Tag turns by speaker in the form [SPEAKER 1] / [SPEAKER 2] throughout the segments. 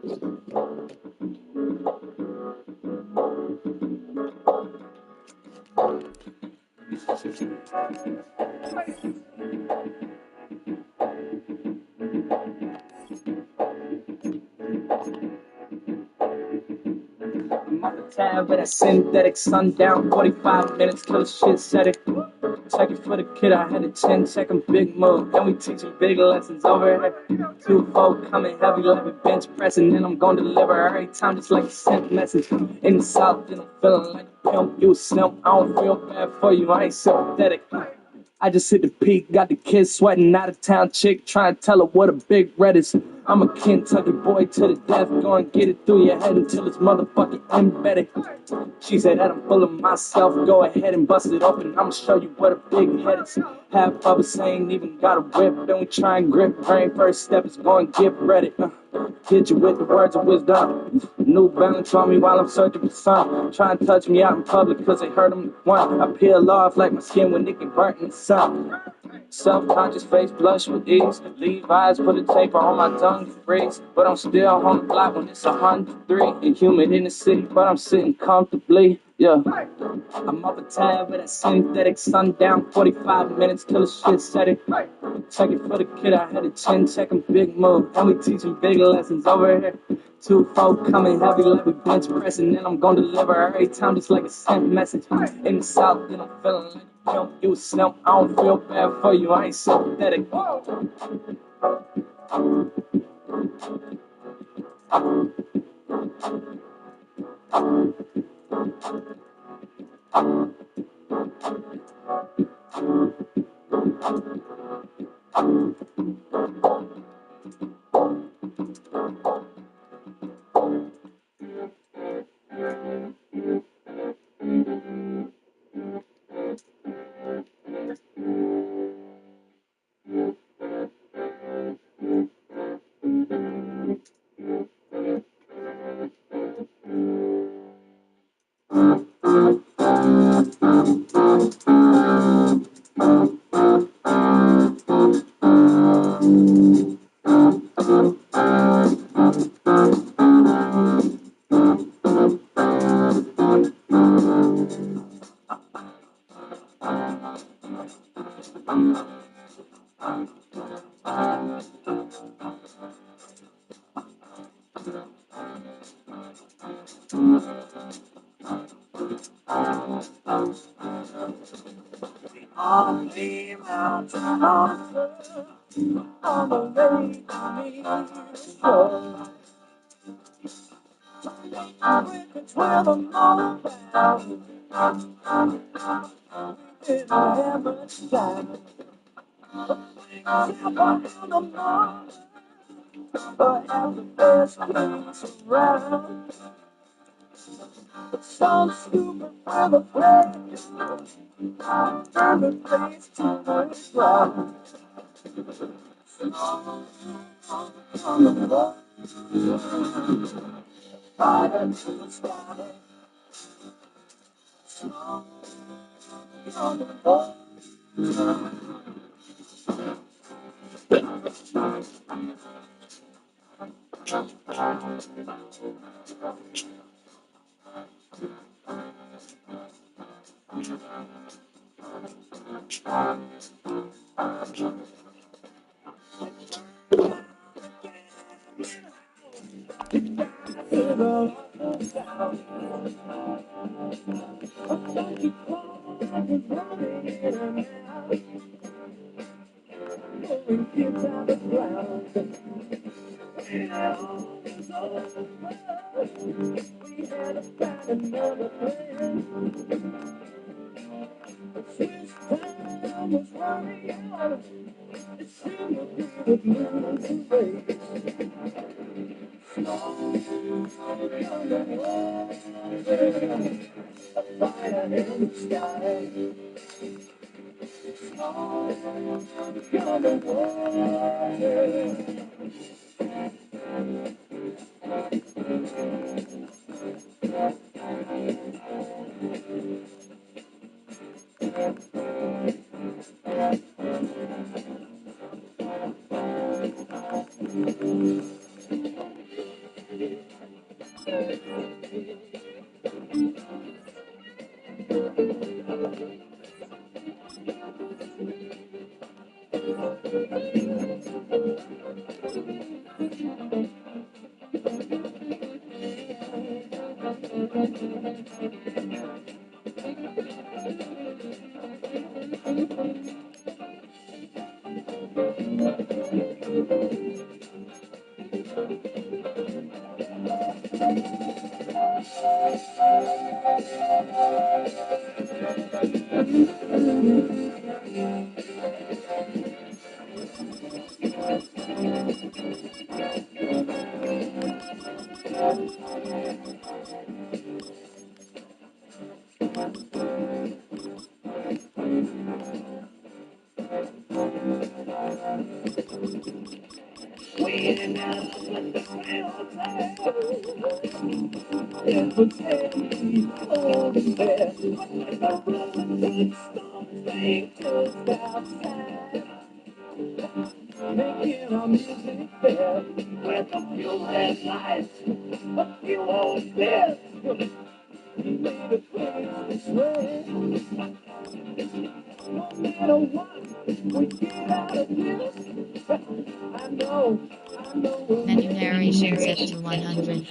[SPEAKER 1] I'm on the tab with that synthetic sundown. 45 minutes till the shit set it. Check it for the kid, I had a 10-second big move. And we teaching big lessons over here. 2-4 coming heavy like a bench pressing. And I'm gonna deliver every time just like a sent message. In the south, and I'm feeling like a pimp. You a simp, I don't feel bad for you, I ain't sympathetic. I just hit the peak, got the kids sweating, out of town chick, trying to tell her what a big red is. I'm a Kentucky boy to the death, go and get it through your head until it's motherfucking embedded. She said that I'm full of myself, go ahead and bust it open, I'ma show you what a big head is. Half of us ain't even got a whip, then we try and grip, brain first step is go and get ready. Hit you with the words of wisdom. New Balance on me while I'm searching for some. Try and touch me out in public cause they heard them one. I peel off like my skin when it get burnt in the sun. Self-conscious face blush with ease. Levi's put a taper on my tongue to freeze. But I'm still on the block when it's 103. And humid in the city, but I'm sitting comfortably. Yeah. I'm up a tab with that synthetic sundown. 45 minutes till the shit set it. Check it for the kid, I had a 10-second big move. And we teaching big lessons over here. 2-4 coming heavy like we bench pressing. And I'm gonna deliver every time just like a sent message. In the south, and I'm feeling like a pimp. You a simp, I don't feel bad for you, I ain't sympathetic. On the mountain on the lake beneath the shore, crickets with them all around. Didn't have much time. Step on the morning, but have the best place around. So stupid for the place, turn the place to the ground. On the road, fire to the sky. On the road. Making our music fair with a few red lights, a few old beers. We made a place to swear. No matter what, we get out of this. I know.
[SPEAKER 2] Menu narration set to 100.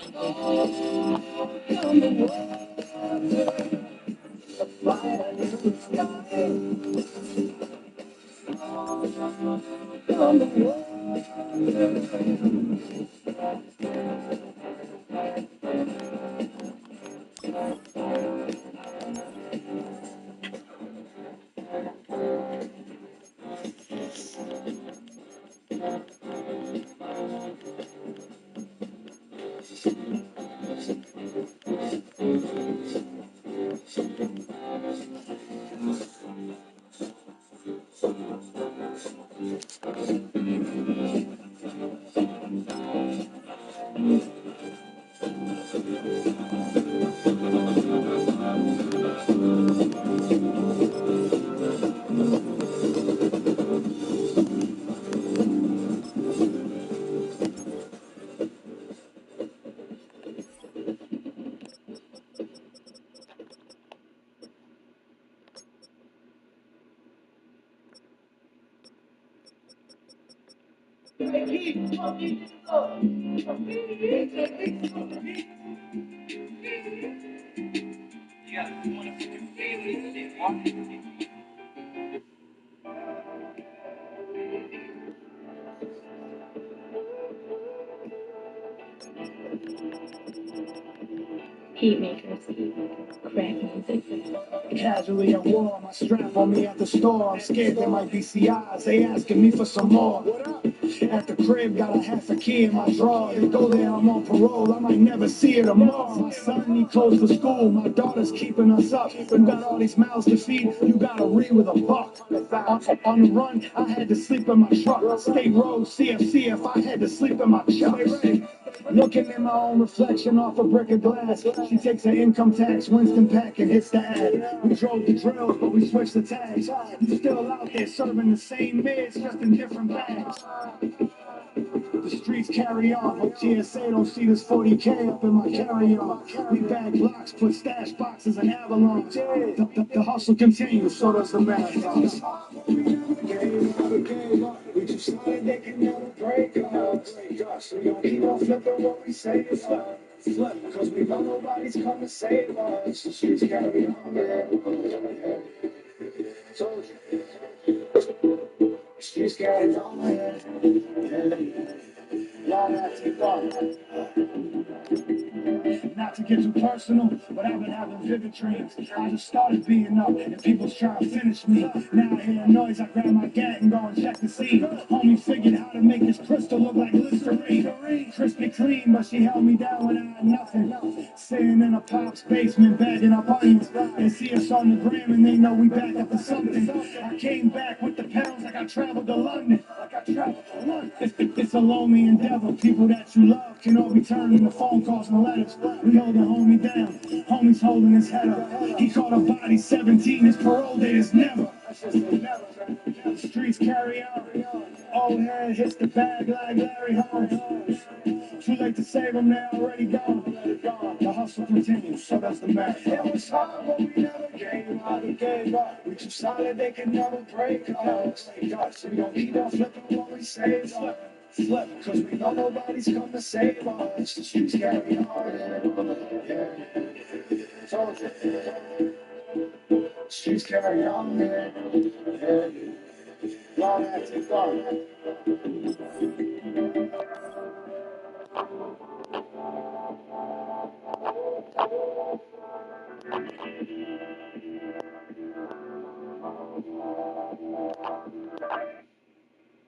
[SPEAKER 3] Heat makers, crack music.
[SPEAKER 1] Casually at war, my strap on me at the store. I'm scared there might be CIs. They asking me for some more. At the crib, got a half a key in my drawer. They go there, I'm on parole. I might never see her tomorrow. My son, he closed the school. My daughter's keeping us up. You got all these mouths to feed. You gotta read with a buck. On the run, I had to sleep in my truck. State Road, CFC, if I had to sleep in my chuck. Looking at my own reflection off a brick of glass. She takes her income tax, Winston pack, and hits the ad. We drove the drills, but we switched the tags. Still out there serving the same mids, just in different bags. The streets carry on. Hope TSA don't see this 40K up in my carry-on. We bag blocks, put stash boxes in Avalon. The hustle continues, so does the marathon. We just started, they can never break us. We gon' keep on flipping what we say is flip. Cause we know nobody's come to save us. The streets carry on, man. Told you. The streets carry on, man. Y'all have to fun. Not to get too personal, but I've been having vivid dreams. I just started beating up, and people's trying to finish me. Now I hear a noise, I grab my gat and go and check the scene. Homie figured how to make this crystal look like Listerine. Crispy clean, but she held me down when I had nothing. Sitting in a pop's basement, bagging up onions. They see us on the gram and they know we back up for something. I came back with the pounds like I traveled to London. It's a lonely endeavor. People that you love can all be turned into phone calls and letters. We holding homie down. Homie's holding his head up. He caught a body 17. His parole date is never. The streets carry on. Old head hits the bag like Larry Holmes. Too late to save them, they're already gone. The hustle continues, so does the math. It was hard, but we never gave up. We too solid, they can never break us. We gon' keep on flipping what we say. Slept, cause we know nobody's come to save us. The streets carry on. Yeah. Told you. Streets carry on. Yeah. Long after dark.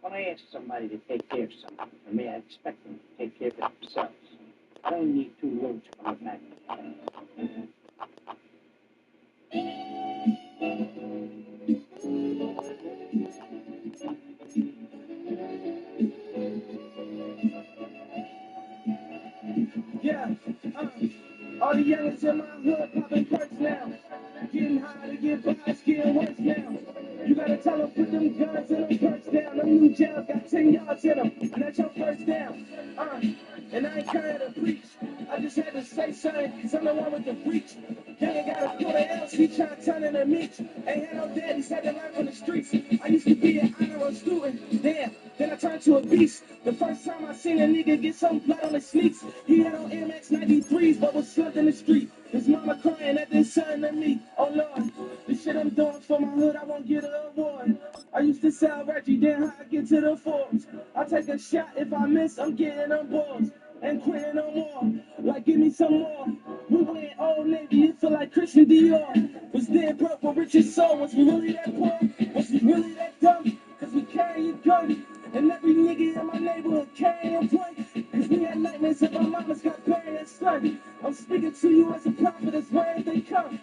[SPEAKER 4] When I ask somebody to take care of something for me, I expect them to take care of it themselves. I don't need two words coming back.
[SPEAKER 1] Yeah, all the youngins in my hood popping perks now. Getting high to get by, it's getting worse now. You gotta tell them put them guns and them perks down. Them new jails got 10 yards in them, and that's your first down. And I ain't carrying to preach. I just had to say something, cause I'm the one with the reach. Youngin' got a quarter else, he tryna turn into meat. Ain't had no daddy, had to learn from the streets. I used to be an honor student, damn. Then I turned to a beast. The first time I seen a nigga get some blood on his sneaks, he had on MX 93s, but was slugged in the street. His mama crying at this son to me. Oh Lord, the shit I'm doing for my hood, I won't get an award. I used to sell Reggie, then how I get to the Forbes. I take a shot, if I miss, I'm getting on boards. And quitting no more, like give me some more. We went Old Navy, it feel like Christian Dior. Was dead broke with Richard's soul, was we really that poor? Was we really that dumb? Cause we carry a gun. And every nigga in my neighborhood carry a point. Cause we had nightmares if our mamas got buried and son. I'm speaking to you as a prophet, as where they come.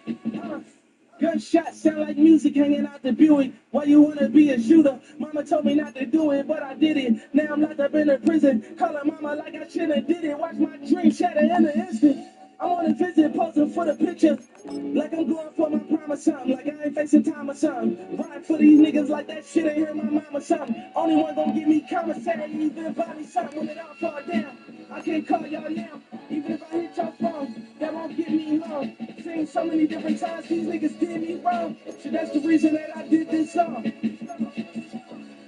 [SPEAKER 1] Gunshots sound like music hanging out the Buick. Why you wanna be a shooter? Mama told me not to do it, but I did it. Now I'm locked up in a prison. Call her mama like I should've did it. Watch my dream shatter in an instant. I'm on a visit, posing for the picture. Like I'm going for my prime or something. Like I ain't facing time or something. Ride for these niggas like that shit ain't hear my mom or something. Only one gon' give me commissary, even buy me something when it all fall down. I can't call y'all now, even if I hit your phone. That won't get me long. Seen so many different times these niggas did me wrong. So that's the reason that I did this song.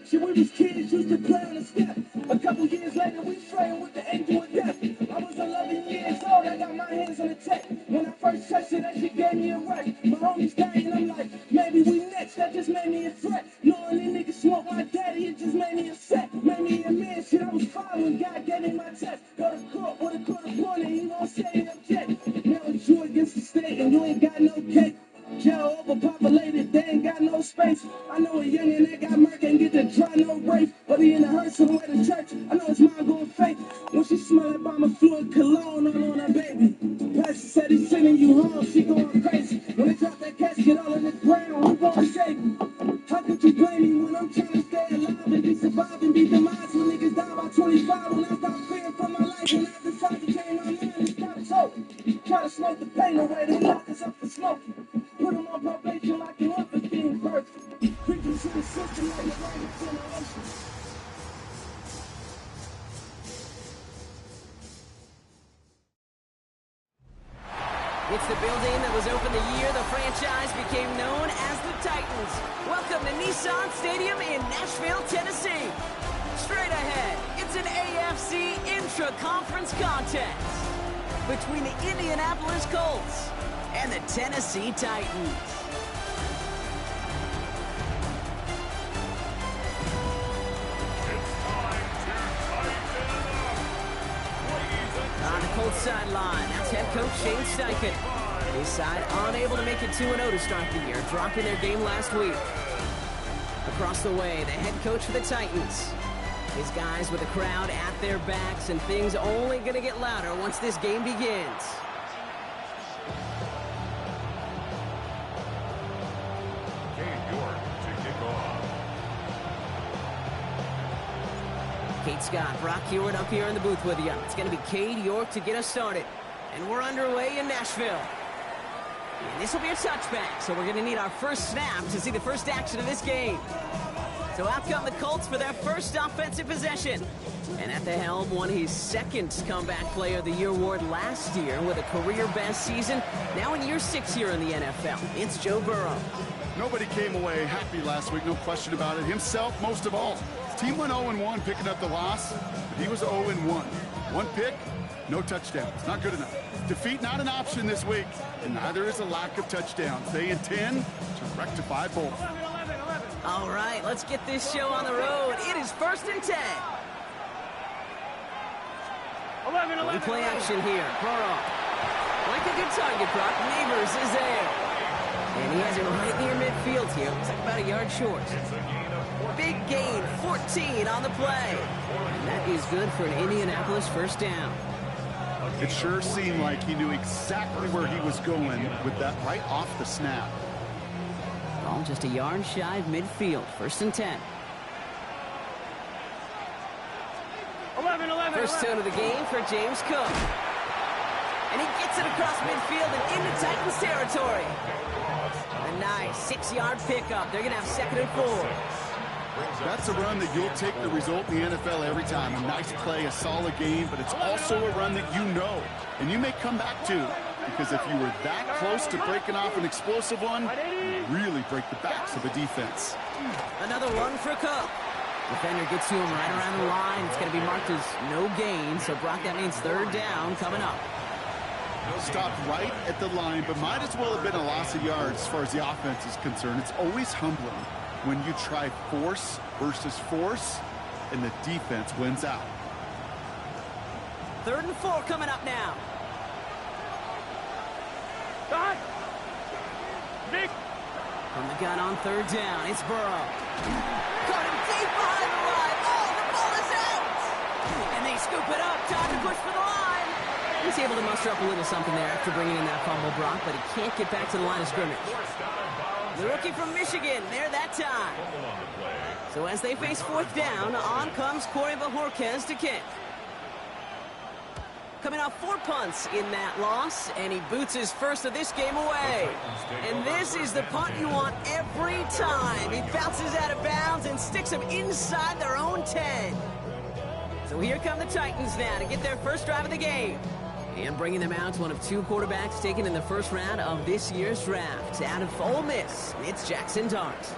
[SPEAKER 1] Shit, we was kids, used to play on the step. A couple years later, we framed with the angel of death. I was 11 years old, I got my hands on the tech. When I first touched it, that shit gave me a rush. My homies dying, I'm like, maybe we next. That just made me a threat. Knowing these niggas smoke my daddy, it just made me upset. Made me a man, shit, I was following. God gave me my test. Go to court with a court appointed, he won't say it object. Now it's you against the state, and you ain't got no cake. Jail overpopulated, they ain't got no space. I know a youngin' that got murked and get to try no rape. But he in a hearse somewhere to church. I know his mom going fake. When she smell it by my fluid cologne all on her baby. Pastor said he's sending you home, she going crazy. When they drop that casket all in the ground, who gon' shake? How could you blame me when I'm trying to stay alive and be surviving, be demised when niggas die by 25? When I stop fearing for my life, when I decide to change my mind and stop talking. Try to smoke the pain away, they lock us up for smoking. Put them on probation like you up for being perfect. Preaching to the system like a younger generation.
[SPEAKER 5] It's the building that was opened the year the franchise became known as the Titans. Welcome to Nissan Stadium in Nashville, Tennessee. Straight ahead, it's an AFC intra-conference contest between the Indianapolis Colts and the Tennessee Titans. On the Colts sideline, that's head coach Shane Steichen. His side unable to make it 2-0 to start the year, dropping their game last week. Across the way, the head coach for the Titans. His guys with the crowd at their backs, and things only going to get louder once this game begins. Kate Scott, Brock Hewitt up here in the booth with you. It's going to be Cade York to get us started. And we're underway in Nashville. And this will be a touchback, so we're going to need our first snap to see the first action of this game. So out come the Colts for their first offensive possession. And at the helm, won his second Comeback Player of the Year award last year with a career-best season. Now in year 6 here in the NFL, it's Joe Burrow.
[SPEAKER 6] Nobody came away happy last week, no question about it. Himself, most of all. Team went 0-1 picking up the loss, but he was 0-1. One pick, no touchdowns. Not good enough. Defeat not an option this week, and neither is a lack of touchdowns. They intend to rectify both.
[SPEAKER 5] All right, let's get this show on the road. It is 1st and 10. Play action here. Burrow. Like a good target, Brock. Neighbors is there. And he has it right near midfield here. Looks like about a yard short. Big gain, 14 on the play. And that is good for an Indianapolis first down.
[SPEAKER 6] It sure seemed like he knew exactly where he was going with that right off the snap.
[SPEAKER 5] Ball just a yard shy of midfield. 1st and 10. First down of the game for James Cook. And he gets it across midfield and into Titans territory. A nice 6-yard pickup. They're going to have 2nd and 4.
[SPEAKER 6] That's a run that you'll take the result in the NFL every time. A nice play, a solid game, but it's also a run that you know, and you may come back to, because if you were that close to breaking off an explosive one, you really break the backs of a defense.
[SPEAKER 5] Another one for Cook. Defender gets to him right around the line. It's going to be marked as no gain, so Brock, that means 3rd down coming up.
[SPEAKER 6] Stopped right at the line, but might as well have been a loss of yards as far as the offense is concerned. It's always humbling when you try force versus force, and the defense wins out.
[SPEAKER 5] 3rd and 4 coming up now. From the gun on 3rd down, it's Burrow. Caught him deep behind the line. Oh, the ball is out! And they scoop it up. Time to push for the line. He's able to muster up a little something there after bringing in that fumble, Brock, but he can't get back to the line of scrimmage. The rookie from Michigan, there that time. So as they face 4th down, on comes Corey Bajorquez to kick. Coming off 4 punts in that loss, and he boots his first of this game away. And this is the punt you want every time. He bounces out of bounds and sticks them inside their own 10. So here come the Titans now to get their first drive of the game. And bringing them out to one of 2 quarterbacks taken in the first round of this year's draft. Out of Ole Miss, it's Jackson Dart.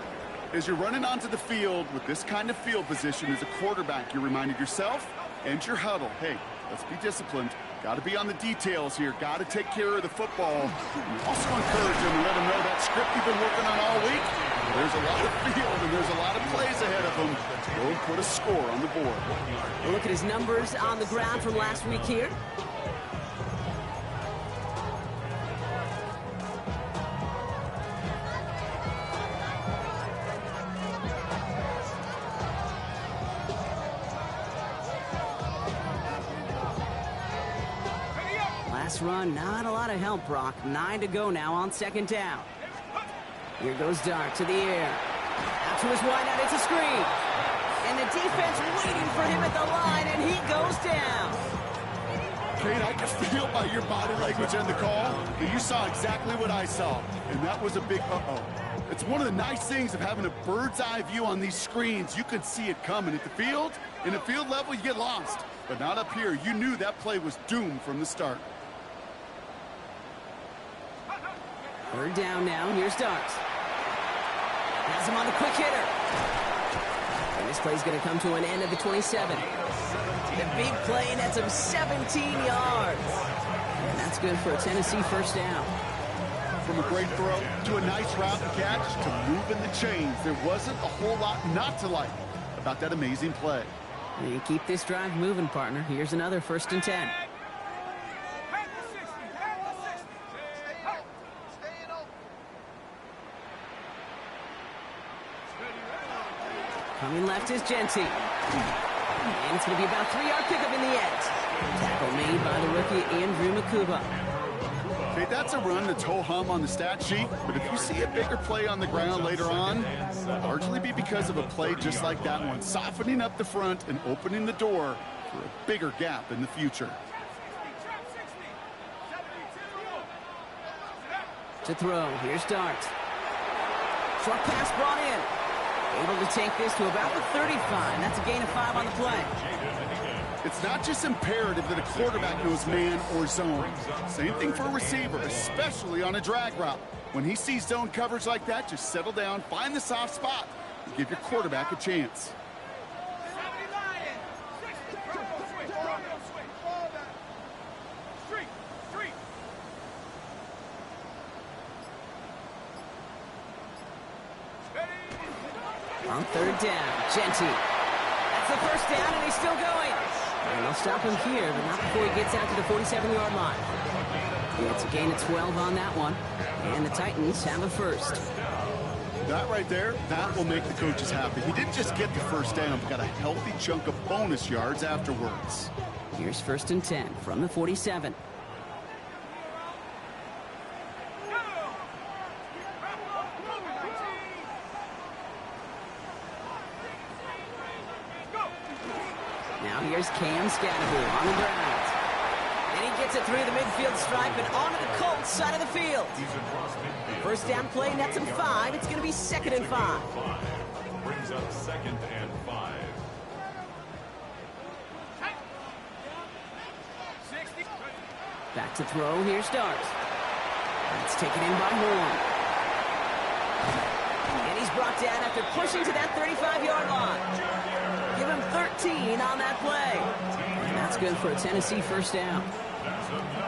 [SPEAKER 6] As you're running onto the field with this kind of field position as a quarterback, you're reminding yourself and your huddle, hey, let's be disciplined. Got to be on the details here. Got to take care of the football. You also encourage them and let them know that script you've been working on all week. There's a lot of field and there's a lot of plays ahead of them. Go and put a score on the board.
[SPEAKER 5] We'll look at his numbers on the ground from last week here. Run, not a lot of help, Brock. 9 to go now on 2nd down. Here goes Dart to the air. Out to his wideout, it's a screen. And the defense waiting for him at the line, and he goes down.
[SPEAKER 6] Kate, I can feel by your body language and the call that you saw exactly what I saw, and that was a big uh-oh. It's one of the nice things of having a bird's eye view on these screens. You can see it coming at the field. In the field level, you get lost. But not up here. You knew that play was doomed from the start.
[SPEAKER 5] 3rd down now. Here's Dart. Has him on the quick hitter. And this play's going to come to an end at the 27. The big play nets him 17 yards. And that's good for a Tennessee first down.
[SPEAKER 6] From a great throw to a nice route and catch to moving the chains, there wasn't a whole lot not to like about that amazing play.
[SPEAKER 5] And you keep this drive moving, partner. Here's another 1st and 10. Coming left is Genty. And it's going to be about a 3-yard pickup in the end. Tackle made by the rookie Andrew Makuba.
[SPEAKER 6] Okay, that's a run that's ho-hum on the stat sheet, but if you see a bigger play on the ground later on, it'll largely be because of a play just like that one, softening up the front and opening the door for a bigger gap in the future.
[SPEAKER 5] To throw, here's Dart. Short pass brought in. Able to take this to about the 35. That's a gain of 5 on the play.
[SPEAKER 6] It's not just imperative that a quarterback knows man or zone. Same thing for a receiver, especially on a drag route. When he sees zone coverage like that, just settle down, find the soft spot, and give your quarterback a chance.
[SPEAKER 5] On third down, Genty. That's the first down, and he's still going. And they'll stop him here, but not before he gets out to the 47-yard line. It's a gain of 12 on that one, and the Titans have a first.
[SPEAKER 6] That right there, that will make the coaches happy. He didn't just get the first down, but got a healthy chunk of bonus yards afterwards.
[SPEAKER 5] Here's 1st and 10 from the 47. Now here's Cam Scatterby on the ground. And he gets it through the midfield stripe and onto the Colts side of the field. First down play, nets him 5. It's going to be 2nd and 5.
[SPEAKER 7] Brings up 2nd and 5.
[SPEAKER 5] Back to throw, here's Starks. It's taken in by Horn. And he's brought down after pushing to that 35-yard line. Give him 13 on that play. And that's good for a Tennessee first down.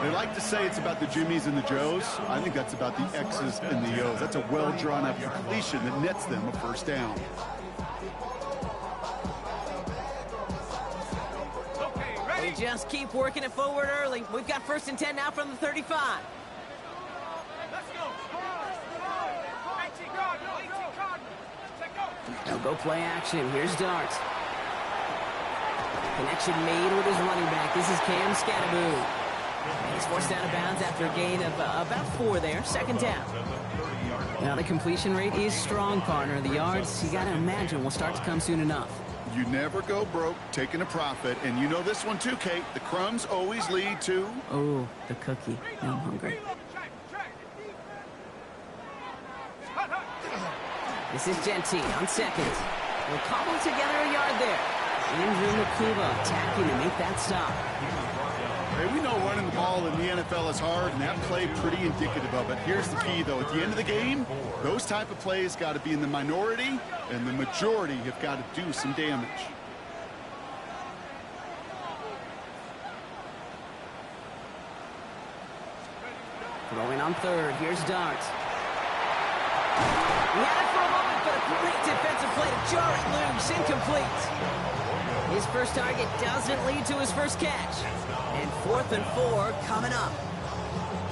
[SPEAKER 6] They like to say it's about the Jimmies and the Joes. I think that's about the X's and the O's. That's a well-drawn-up completion that nets them a first down.
[SPEAKER 5] They just keep working it forward early. We've got 1st and 10 now from the 35. They'll go play action. Here's Darts. Connection made with his running back. This is Cam Scatterby. He's forced out of bounds after a gain of about 4 there. 2nd down. Now the completion rate is strong, partner. The yards, you got to imagine, will start to come soon enough.
[SPEAKER 6] You never go broke taking a profit. And you know this one too, Kate. The crumbs always lead to...
[SPEAKER 5] Oh, the cookie. Now I'm hungry. This is Genty on 2nd. We'll cobble together a yard there. Andrew McCuba attacking to make that stop.
[SPEAKER 6] Hey, we know running the ball in the NFL is hard, and that play pretty indicative of it. Here's the key, though. At the end of the game, those type of plays got to be in the minority, and the majority have got to do some damage.
[SPEAKER 5] Throwing on 3rd. Here's Darts. He had it for a moment, but a great defensive play to jar it loose. Incomplete. His first target doesn't lead to his first catch. And 4th and 4 coming up.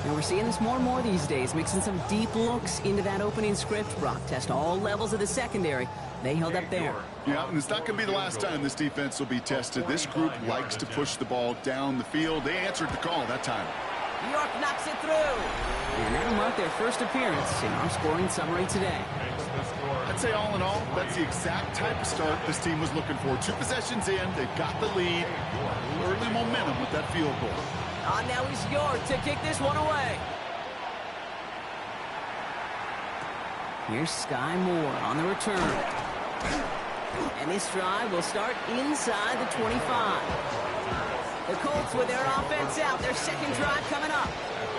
[SPEAKER 5] Now we're seeing this more and more these days, mixing some deep looks into that opening script. Brock test all levels of the secondary. They held up there.
[SPEAKER 6] Yeah, and it's not going to be the last time this defense will be tested. This group likes to push the ball down the field. They answered the call that time.
[SPEAKER 5] York knocks it through. And that'll mark their first appearance in our scoring summary today.
[SPEAKER 6] I'd say all in all, that's the exact type of start this team was looking for. 2 possessions in, they've got the lead. Early momentum with that field goal.
[SPEAKER 5] Now he's York to kick this one away. Here's Sky Moore on the return. And this drive will start inside the 25. The Colts with their offense out, their second drive coming up.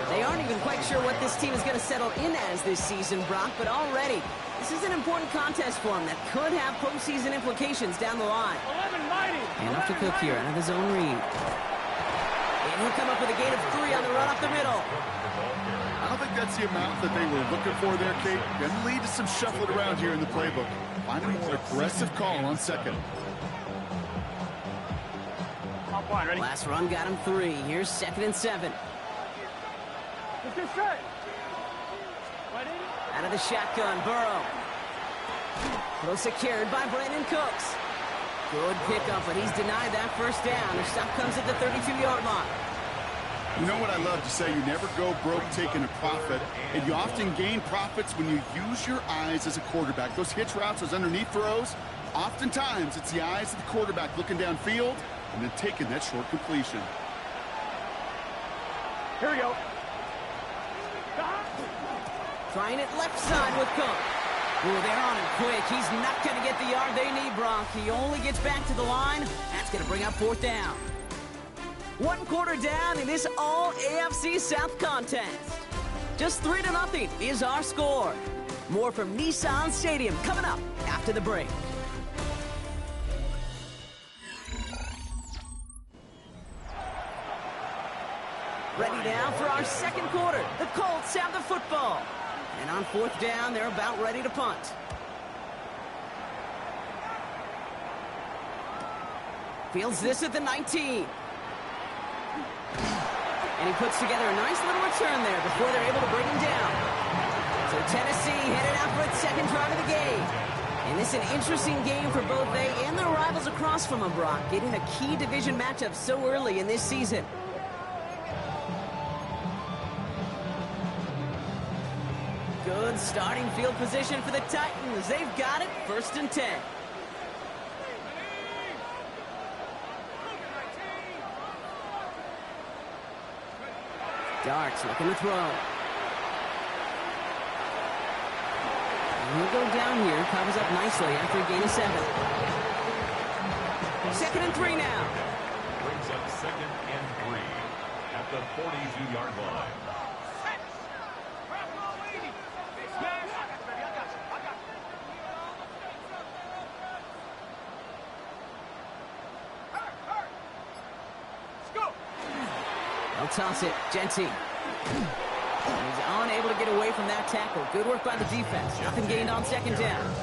[SPEAKER 5] They aren't even quite sure what this team is going to settle in as this season, Brock, but already this is an important contest for them that could have postseason implications down the line. And up to Cook here, out of the zone read. And he'll come up with a gain of 3 on the run up the middle.
[SPEAKER 6] I don't think that's the amount that they were looking for there, Kate. Going to lead to some shuffling around here in the playbook. Find a more aggressive call on 2nd.
[SPEAKER 5] Last run got him 3. Here's 2nd and 7. Out of the shotgun, Burrow. Well secured by Brandon Cooks. Good pickup, but he's denied that first down. The stop comes at the 32-yard line.
[SPEAKER 6] You know what I love to say? You never go broke taking a profit, and you often gain profits when you use your eyes as a quarterback. Those hitch routes, those underneath throws, oftentimes it's the eyes of the quarterback looking downfield and then taking that short completion.
[SPEAKER 4] Here we go.
[SPEAKER 5] Trying it left side with Cook. Ooh, they're on him quick. He's not going to get the yard they need, Brock. He only gets back to the line. That's going to bring up 4th down. 1 quarter down in this all-AFC South contest. Just 3-0 is our score. More from Nissan Stadium coming up after the break. Ready now for our second quarter. The Colts have the football. And on 4th down, they're about ready to punt. Fields this at the 19. And he puts together a nice little return there before they're able to bring him down. So Tennessee headed out for its second drive of the game. And this is an interesting game for both they and their rivals across from them, Brock, getting a key division matchup so early in this season. Good starting field position for the Titans. They've got it, 1st and 10. Darts looking to throw. He'll go down here, covers up nicely after a gain of 7. 2nd and 3 now.
[SPEAKER 7] Brings up 2nd and 3 at the 42-yard line.
[SPEAKER 5] They'll toss it. Genty. He's unable to get away from that tackle. Good work by the defense. Nothing gained on 2nd down.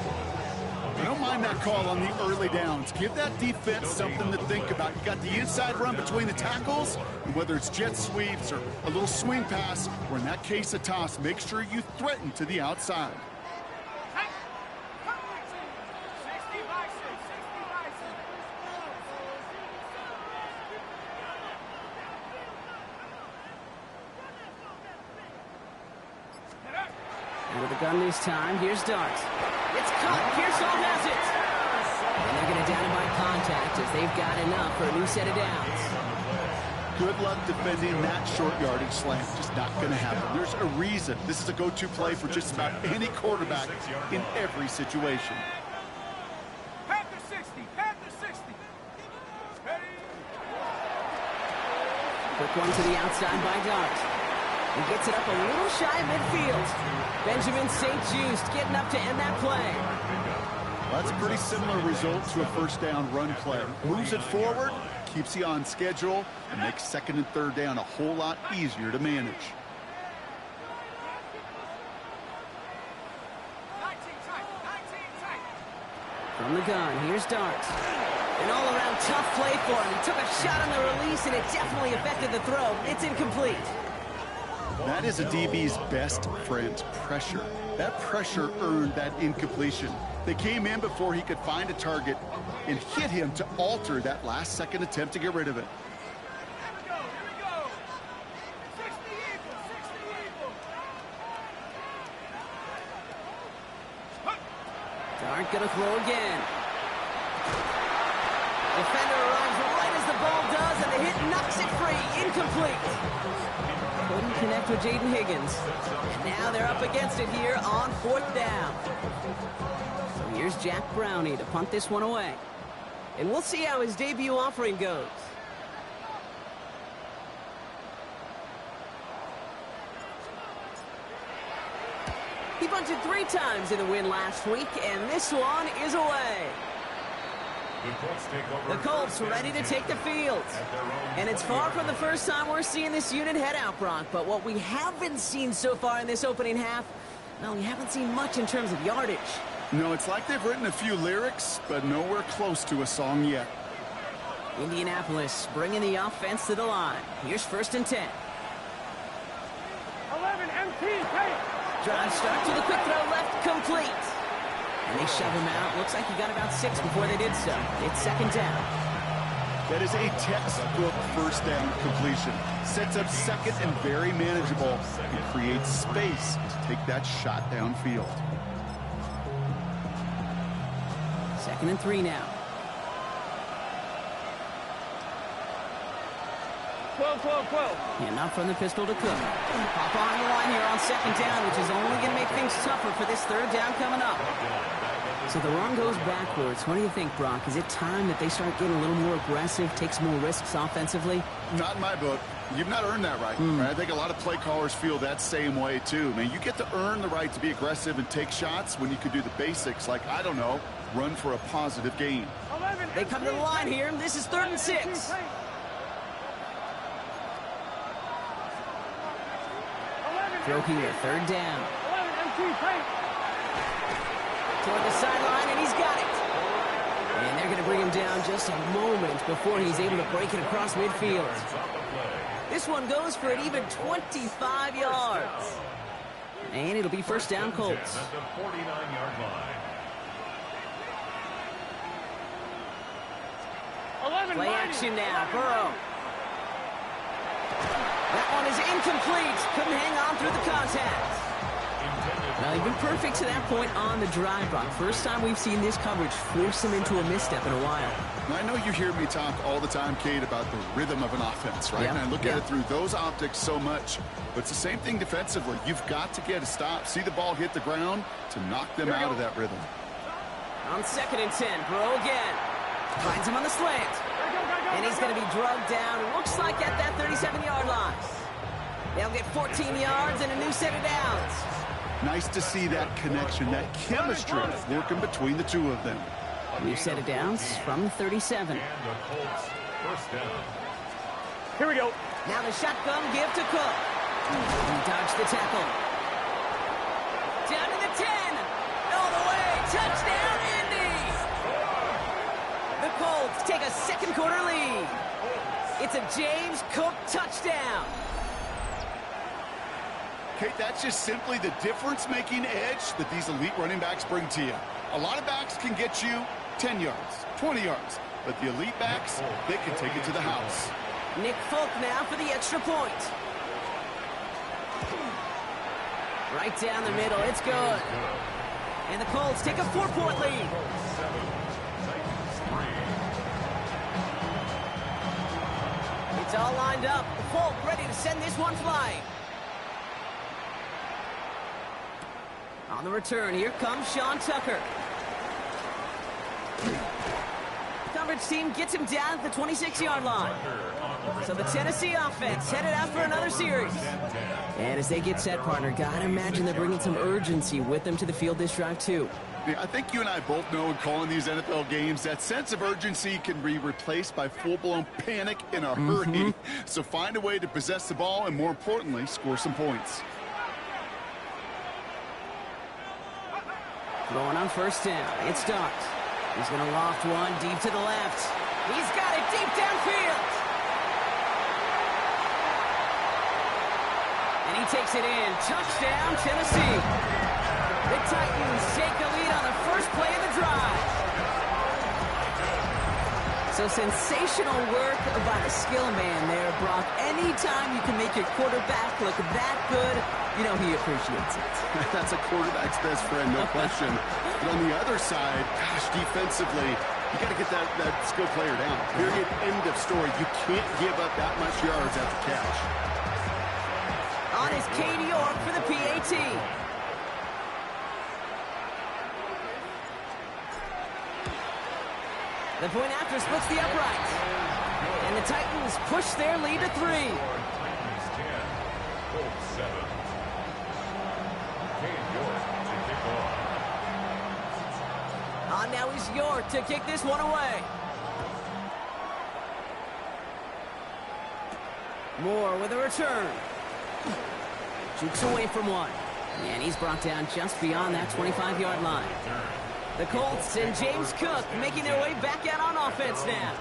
[SPEAKER 6] I don't mind that call on the early downs. Give that defense something to think about. You got the inside run between the tackles, and whether it's jet sweeps or a little swing pass, or in that case a toss, make sure you threaten to the outside.
[SPEAKER 5] And with a gun this time, here's Dart. It's caught. Pearsall has it. And they're going to down him by contact as they've got enough for a new set of downs.
[SPEAKER 6] Good luck defending that short yardage slant. Just not going to happen. There's a reason this is a go-to play for just about any quarterback in every situation.
[SPEAKER 8] Panther 60. Panther 60.
[SPEAKER 5] Quick one to the outside by Dart. He gets it up a little shy of midfield. Benjamin St. Just getting up to end that play.
[SPEAKER 6] Well, that's a pretty similar result to a 1st down run play. Moves it forward, keeps you on schedule, and makes 2nd and 3rd down a whole lot easier to manage.
[SPEAKER 5] From the gun, here's Dart. An all-around tough play for him. He took a shot on the release, and it definitely affected the throw. It's incomplete.
[SPEAKER 6] That is a DB's best friend, pressure. That pressure earned that incompletion. They came in before he could find a target and hit him to alter that last-second attempt to get rid of it.
[SPEAKER 5] Dart gonna throw again. Defender arrives right as the ball does, and the hit knocks it free. Incomplete. Couldn't connect with Jaden Higgins. And now they're up against it here on 4th down. So here's Jack Brownie to punt this one away. And we'll see how his debut offering goes. He bunted 3 times in the win last week, and this one is away. The Colts ready to take the field. And it's far from the first time we're seeing this unit head out, Brock. But what we haven't seen so far in this opening half, well, we haven't seen much in terms of yardage.
[SPEAKER 6] No, it's like they've written a few lyrics, but nowhere close to a song yet.
[SPEAKER 5] Indianapolis bringing the offense to the line. Here's 1st and 10.
[SPEAKER 8] 11 MT.
[SPEAKER 5] Drive start to the quick throw left, complete. And they shove him out. Looks like he got about 6 before they did so. It's 2nd down.
[SPEAKER 6] That is a textbook 1st down completion. Sets up 2nd and very manageable and creates space to take that shot downfield.
[SPEAKER 5] 2nd and 3 now.
[SPEAKER 8] 12.
[SPEAKER 5] And up from the pistol to Cook. Hop on the line here on 2nd down, which is only going to make things tougher for this 3rd down coming up. So the run goes backwards. What do you think, Brock? Is it time that they start getting a little more aggressive, take some more risks offensively?
[SPEAKER 6] Not in my book. You've not earned that right. I think a lot of play callers feel that same way, too. Man, you get to earn the right to be aggressive and take shots when you could do the basics, like, I don't know, run for a positive gain.
[SPEAKER 5] They come to the line here. This is 3rd and 6. Throw here, 3rd down. Toward the sideline, and he's got it. And they're going to bring him down just a moment before he's able to break it across midfield. This one goes for an even 25 yards. And it'll be first down, Colts.
[SPEAKER 7] At the 49-yard line.
[SPEAKER 8] 11
[SPEAKER 5] Play action now, Burrow. That one is incomplete. Couldn't hang on through the contact. Well, he's been perfect to that point on the drive, Brock. First time we've seen this coverage force him into a misstep in a while.
[SPEAKER 6] I know you hear me talk all the time, Kate, about the rhythm of an offense, right?
[SPEAKER 5] Yep.
[SPEAKER 6] And I look at it through those optics so much. But it's the same thing defensively. You've got to get a stop, see the ball hit the ground to knock them out of that rhythm.
[SPEAKER 5] On 2nd and 10, Burrow again. Finds him on the slant. And he's going to be drugged down, looks like at that 37-yard line. They'll get 14 yards and a new set of downs.
[SPEAKER 6] Nice to see that connection, that chemistry working between the two of them.
[SPEAKER 5] New set of downs from 37.
[SPEAKER 7] And the Colts first down.
[SPEAKER 8] Here we go.
[SPEAKER 5] Now the shotgun give to Cook. He dodged the tackle. Down to the 10. All the way. Touchdown, Indy. The Colts take a second quarter lead. It's a James Cook touchdown.
[SPEAKER 6] Kate, that's just simply the difference-making edge that these elite running backs bring to you. A lot of backs can get you 10 yards, 20 yards, but the elite backs, they can take it to the house.
[SPEAKER 5] Nick Folk now for the extra point. Right down the middle, it's good. And the Colts take a 4-point lead. It's all lined up. Folk ready to send this one flying. On the return, here comes Sean Tucker. Coverage team gets him down at the 26-yard line. So the Tennessee offense headed out for another series. And as they get set, partner, gotta imagine they're bringing some urgency with them to the field this drive, too.
[SPEAKER 6] Yeah, I think you and I both know in calling these NFL games, that sense of urgency can be replaced by full-blown panic in a hurry. So find a way to possess the ball and, more importantly, score some points.
[SPEAKER 5] Going on first down. It's Starks. He's going to loft one deep to the left. He's got it deep downfield. And he takes it in. Touchdown, Tennessee. The Titans take the lead on the first play of the drive. So sensational work by the skill man there, Brock. Anytime you can make your quarterback look that good, you know he appreciates it.
[SPEAKER 6] That's a quarterback's best friend, no question. But on the other side, gosh, defensively, you got to get that skill player down. Period. End of story. You can't give up that much yards after catch.
[SPEAKER 5] On is Cade York for the PAT. The point after splits the upright. And the Titans push their lead to 3.
[SPEAKER 7] Titans 10, Colts 7. Cade York to kick off.
[SPEAKER 5] On now is York to kick this one away. Moore with a return. Jukes away from one. And he's brought down just beyond that 25-yard line. The Colts and James Cook making their way back out on offense now.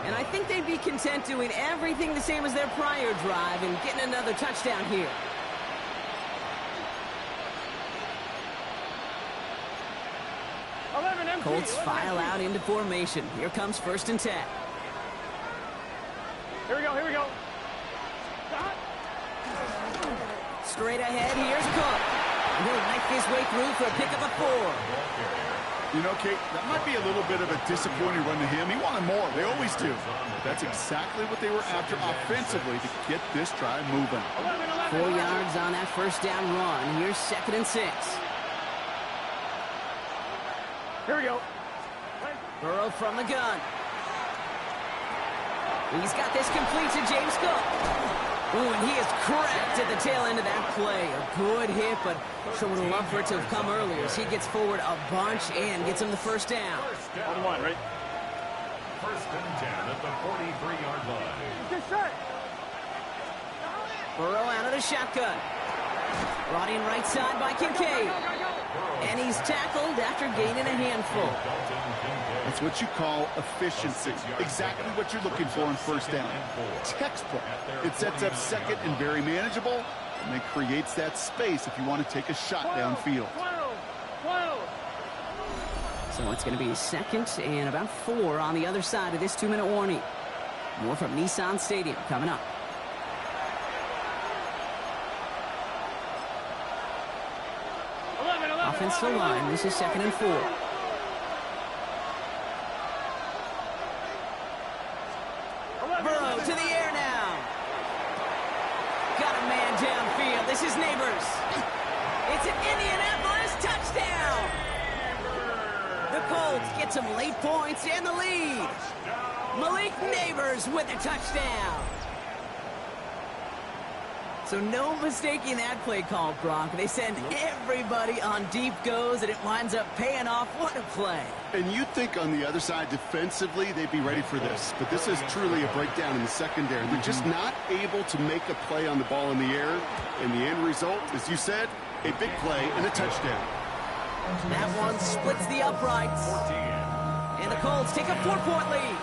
[SPEAKER 5] And I think they'd be content doing everything the same as their prior drive and getting another touchdown here. Colts file out into formation. Here comes 1st and 10.
[SPEAKER 8] Here we go, here we go.
[SPEAKER 5] Straight ahead, here's Cook. And he'll knife his way through for a pickup of 4.
[SPEAKER 6] You know, Kate, that might be a little bit of a disappointing run to him. He wanted more. They always do. But that's exactly what they were after offensively to get this drive moving.
[SPEAKER 5] 4 yards on that first down run. Here's 2nd and 6.
[SPEAKER 8] Here we go.
[SPEAKER 5] Burrow from the gun. He's got this complete to James Cook. Ooh, and he is cracked at the tail end of that play. A good hit, but sure would have loved for it to have come earlier as he gets forward a bunch and gets him the first down.
[SPEAKER 8] On the line, right?
[SPEAKER 7] 1st and 10 at the 43-yard line.
[SPEAKER 8] Get set.
[SPEAKER 5] Burrow out of the shotgun. Brought in right side by Kincaid. And he's tackled after gaining a handful.
[SPEAKER 6] That's what you call efficiency. Exactly what you're looking for on first down. Textbook. It sets up second and very manageable, and it creates that space if you want to take a shot downfield.
[SPEAKER 5] So it's going to be second and about 4 on the other side of this 2-minute warning. More from Nissan Stadium coming up. Offensive line, this is second and 4. Burrow to the air now. Got a man downfield. This is Neighbors. It's an Indianapolis touchdown. The Colts get some late points and the lead. Malik Neighbors with a touchdown. So no mistaking that play call, Brock. They send everybody on deep goes, and it winds up paying off. What a play.
[SPEAKER 6] And you'd think on the other side defensively they'd be ready for this. But this is truly a breakdown in the secondary. They're just not able to make a play on the ball in the air. And the end result, as you said, a big play and a touchdown.
[SPEAKER 5] That one splits the uprights. And the Colts take a 4-point lead.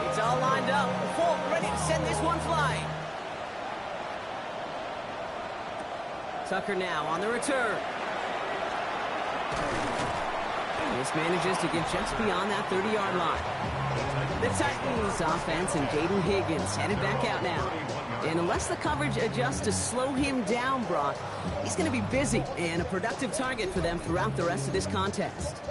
[SPEAKER 5] It's all lined up. Folk ready to send this one flying. Tucker now on the return. This manages to get just beyond that 30-yard line. The Titans offense and Jaden Higgins headed back out now. And unless the coverage adjusts to slow him down, Brock, he's going to be busy and a productive target for them throughout the rest of this contest.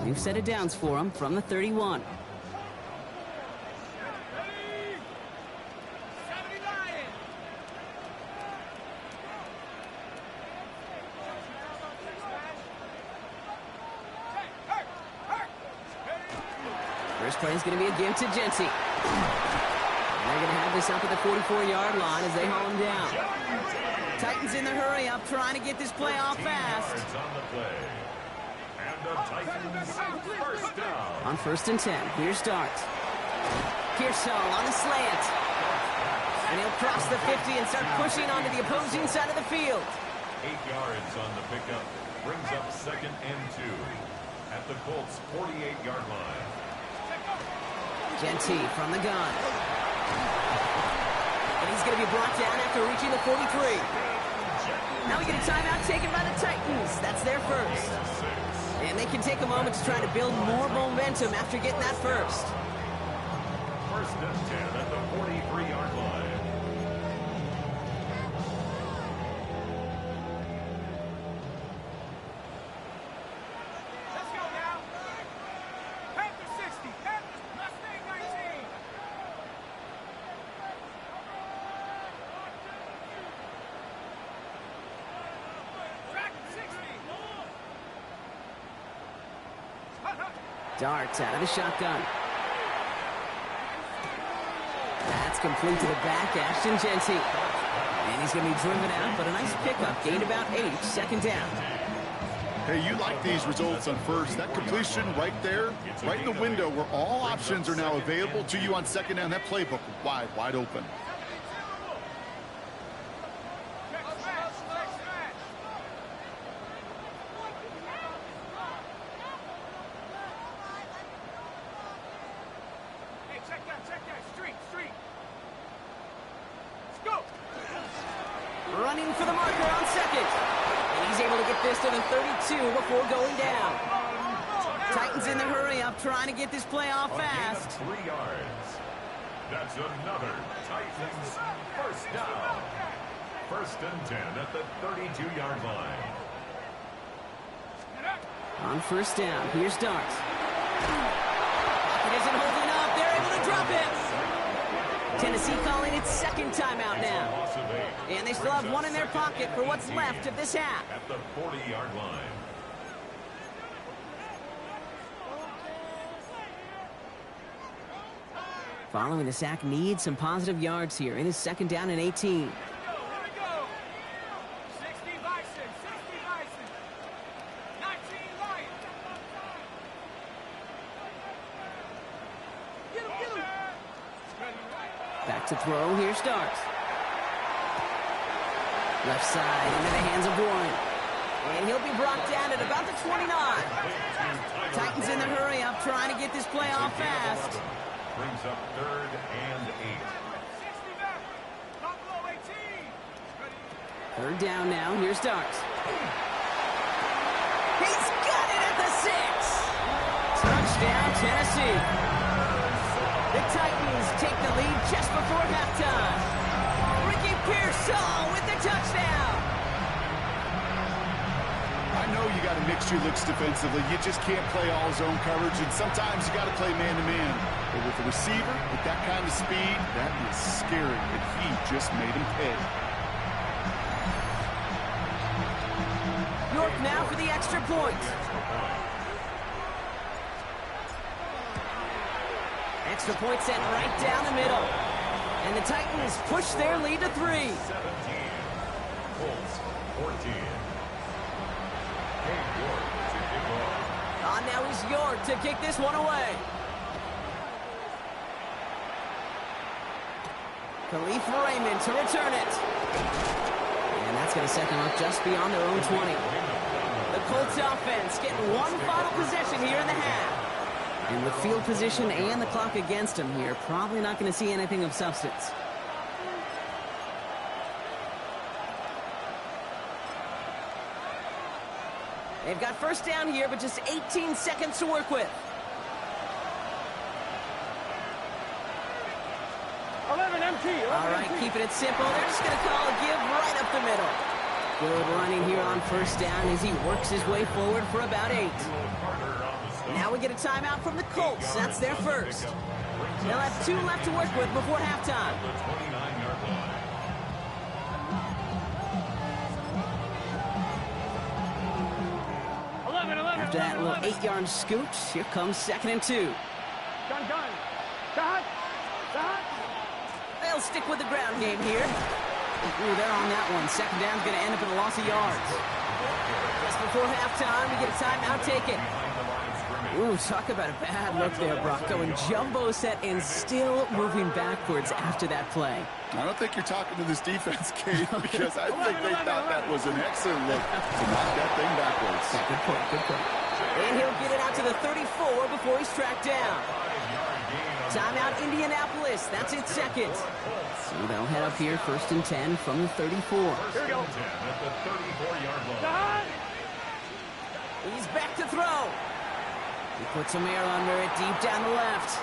[SPEAKER 5] New set of downs for him from the 31. First play is going to be again to Genty. And they're going to have this up at the 44-yard line as they haul him down. Titans in the hurry up, trying to get this play off fast. On first and 10, here's Dart. Pearsall on the slant. And he'll cross the 50 and start pushing onto the opposing side of the field.
[SPEAKER 7] 8 yards on the pickup. Brings up second and 2 at the Colts' 48-yard line.
[SPEAKER 5] Genty from the gun. And he's going to be brought down after reaching the 43. Now we get a timeout taken by the Titans. That's their first. And they can take a moment to try to build more momentum after getting that first.
[SPEAKER 7] First and 10 at the 43-yard line.
[SPEAKER 8] Let's go now. Panther 60. Panthers Mustang 19. Dragon 60.
[SPEAKER 5] Darts out of the shotgun. That's complete to the back, Ashton Genty. And he's going to be driven out, but a nice pickup. Gained about 8, second down.
[SPEAKER 6] Hey, you like these results on first. That completion right there, right in the window where all options are now available to you on second down. That playbook wide open.
[SPEAKER 5] Running for the marker on second. And he's able to get this to the 32 before going down. Titans in the hurry up, trying to get this play off fast.
[SPEAKER 7] 3 yards. That's another Titans first down. First and 10 at the 32-yard line.
[SPEAKER 5] On first down, here's Dart. It isn't holding up. They're able to drop it. Tennessee calling its second timeout now. And they still have one in their pocket for what's left of this half.
[SPEAKER 7] At the 40-yard line.
[SPEAKER 5] Following the sack needs some positive yards here. It is second down and 18. Back to throw. Here starts. Left side into the hands of Warren. And he'll be brought down at about the 29. Titans in the hurry up, trying to get this play off fast.
[SPEAKER 7] Brings up 3rd and 8.
[SPEAKER 8] 60 back. Not below 18.
[SPEAKER 5] Third down now. Here starts. He's got it at the 6. Touchdown, Tennessee. The Titans take the lead just before halftime. Ricky Pearsall with the touchdown.
[SPEAKER 6] I know you got to mix your looks defensively. You just can't play all zone coverage, and sometimes you got to play man-to-man. But with the receiver, with that kind of speed, that is scary, and he just made him pay.
[SPEAKER 5] York now for the extra point. Extra point sent right down the middle. And the Titans push their lead to 3.
[SPEAKER 7] 17. Colts 14. York to kick off.
[SPEAKER 5] On now is York to kick this one away. Khalif Raymond to return it. And that's going to set them up just beyond their own 20. The Colts offense getting one final possession here in the half. And the field position and the clock against them here. Probably not going to see anything of substance. They've got first down here, but just 18 seconds to work with.
[SPEAKER 8] 11 MT.
[SPEAKER 5] All right, keeping it simple. They're just going to call a give right up the middle. Good running here on first down as he works his way forward for about 8. Now we get a timeout from the Colts. That's their first. They'll have 2 left to work with before halftime. After that little 8-yard scoot, here comes 2nd and 2.
[SPEAKER 8] Gun. Dot.
[SPEAKER 5] They'll stick with the ground game here. Ooh, they're on that one. 2nd down's going to end up in a loss of yards. Just before halftime, we get a timeout taken. Ooh, talk about a bad look there, Brock. Going jumbo set and still moving backwards after that play.
[SPEAKER 6] I don't think you're talking to this defense, Kate, because I think they thought that was an excellent look to knock that thing backwards.
[SPEAKER 5] Good point. And he'll get it out to the 34 before he's tracked down. Timeout, Indianapolis. That's its 2nd. So they'll head up here, 1st and 10 from the 34.
[SPEAKER 8] Here we go.
[SPEAKER 7] At the 34-yard line.
[SPEAKER 8] Dot.
[SPEAKER 5] He's back to throw. He puts some air under it deep down the left.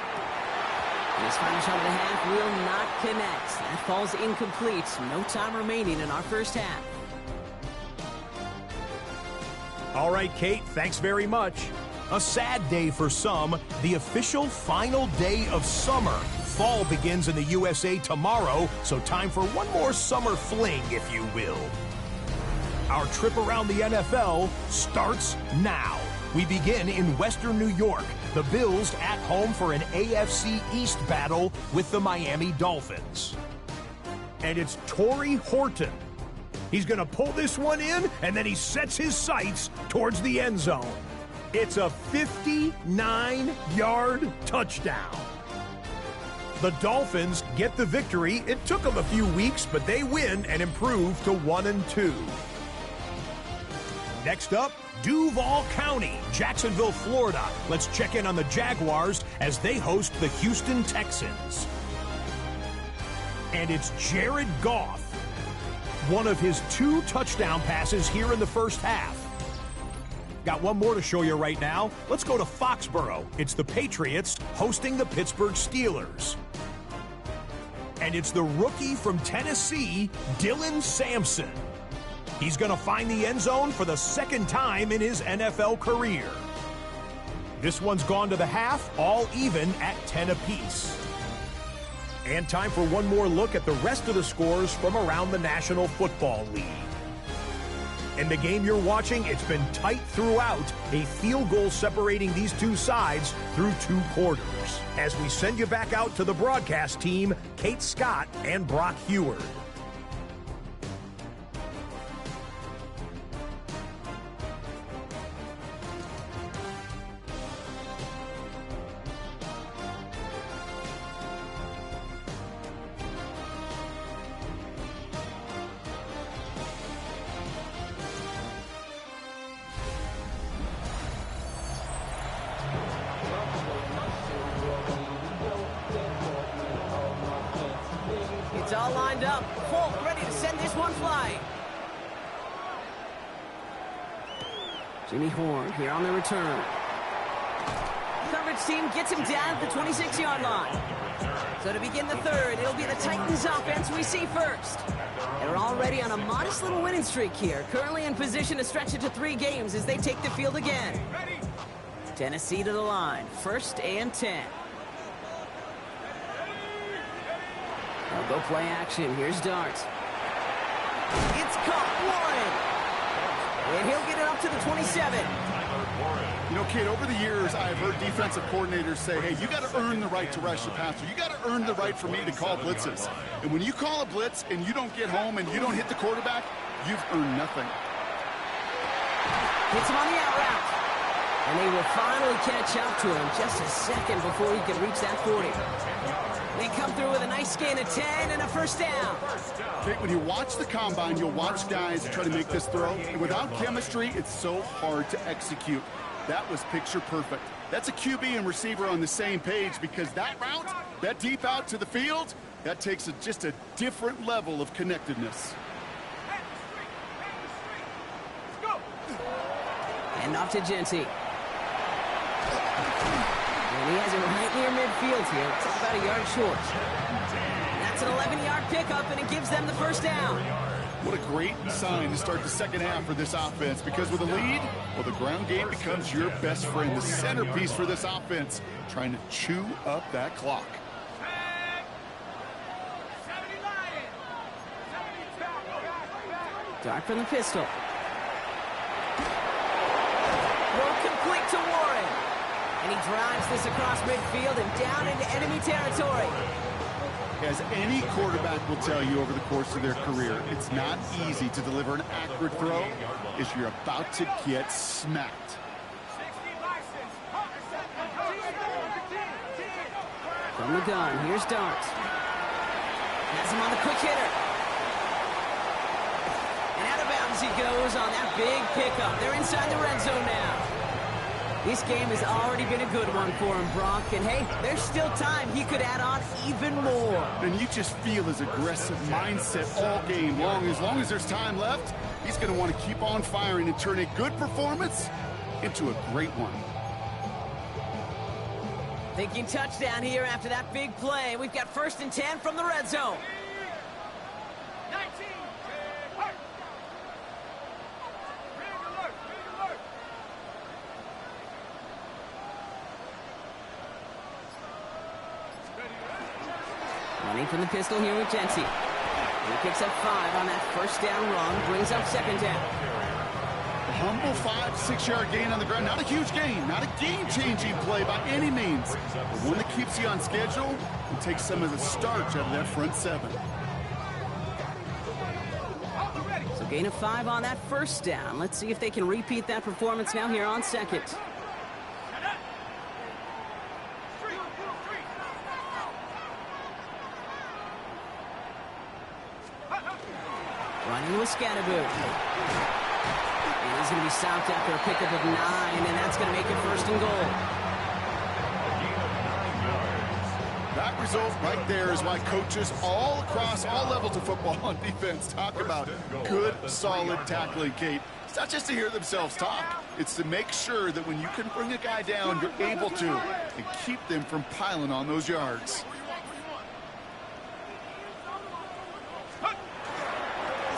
[SPEAKER 5] And his final shot of the half will not connect. That falls incomplete. No time remaining in our first half.
[SPEAKER 9] All right, Kate, thanks very much. A sad day for some, the official final day of summer. Fall begins in the USA tomorrow, so time for one more summer fling, if you will. Our trip around the NFL starts now. We begin in Western New York. The Bills at home for an AFC East battle with the Miami Dolphins. And it's Torrey Horton. He's going to pull this one in, and then he sets his sights towards the end zone. It's a 59-yard touchdown. The Dolphins get the victory. It took them a few weeks, but they win and improve to 1-2. Next up, Duval County, Jacksonville, Florida. Let's check in on the Jaguars as they host the Houston Texans. And it's Jared Goff. One of his 2 touchdown passes here in the first half. Got one more to show you right now. Let's go to Foxborough. It's the Patriots hosting the Pittsburgh Steelers. And it's the rookie from Tennessee, Dylan Sampson. He's going to find the end zone for the 2nd time in his NFL career. This one's gone to the half, all even at 10 apiece. And time for one more look at the rest of the scores from around the National Football League. In the game you're watching, it's been tight throughout, a field goal separating these two sides through 2 quarters. As we send you back out to the broadcast team, Kate Scott and Brock Heward.
[SPEAKER 5] warmed up. Folk ready to send this one flying. Jimmy Horn here on the return. Coverage team gets him down at the 26-yard line. So to begin the third, it'll be the Titans offense we see first. They're already on a modest little winning streak here, currently in position to stretch it to 3 games as they take the field again. Tennessee to the line, 1st and 10. They'll go play action. Here's Dart. It's caught. Warren. And he'll get it up to the 27.
[SPEAKER 6] You know, Kate, over the years, I've heard defensive coordinators say, hey, you got to earn the right to rush the passer. You got to earn the right for me to call blitzes. And when you call a blitz and you don't get home and you don't hit the quarterback, you've earned nothing.
[SPEAKER 5] Hits him on the out route. And they will finally catch up to him just a second before he can reach that 40. They come through with a nice gain of 10 and a first down.
[SPEAKER 6] Kate, when you watch the combine, you'll watch guys try to make this throw. And without chemistry, it's so hard to execute. That was picture perfect. That's a QB and receiver on the same page because that route, that deep out to the field, that takes just a different level of connectedness.
[SPEAKER 5] And off to Genty. And he has it right near midfield here. It's about a yard short. That's an 11-yard pickup, and it gives them the first down.
[SPEAKER 6] What a great sign to start the second half for this offense, because with a lead, well, the ground game becomes your best friend, the centerpiece for this offense, trying to chew up that clock.
[SPEAKER 5] Dart from the pistol. Throw complete to Warren. And he drives this across midfield and down into enemy territory.
[SPEAKER 6] As any quarterback will tell you over the course of their career, it's not easy to deliver an accurate throw if you're about to get smacked.
[SPEAKER 5] From the gun, here's Dart. Has him on the quick hitter. And out of bounds he goes on that big pickup. They're inside the red zone now. This game has already been a good one for him, Brock. And hey, there's still time. He could add on even more.
[SPEAKER 6] And you just feel his aggressive mindset all game long. As long as there's time left, he's going to want to keep on firing and turn a good performance into a great one.
[SPEAKER 5] Thinking touchdown here after that big play. We've got 1st and 10 from the red zone.
[SPEAKER 8] 19.
[SPEAKER 5] Running from the pistol here with Genty. He picks up 5 on that first down run, brings up 2nd down.
[SPEAKER 6] A humble 5-6-yard gain on the ground. Not a huge gain, not a game-changing play by any means, but one that keeps you on schedule and takes some of the starch out of that front 7.
[SPEAKER 5] So gain of 5 on that first down. Let's see if they can repeat that performance now here on 2nd. Running with Scatterboo. And he's going to be stopped after a pickup of 9, and that's going to make it 1st and goal.
[SPEAKER 6] That result right there is why coaches all across all levels of football on defense talk about good, solid tackling, Kate. It's not just to hear themselves talk. It's to make sure that when you can bring a guy down, you're able to and keep them from piling on those yards.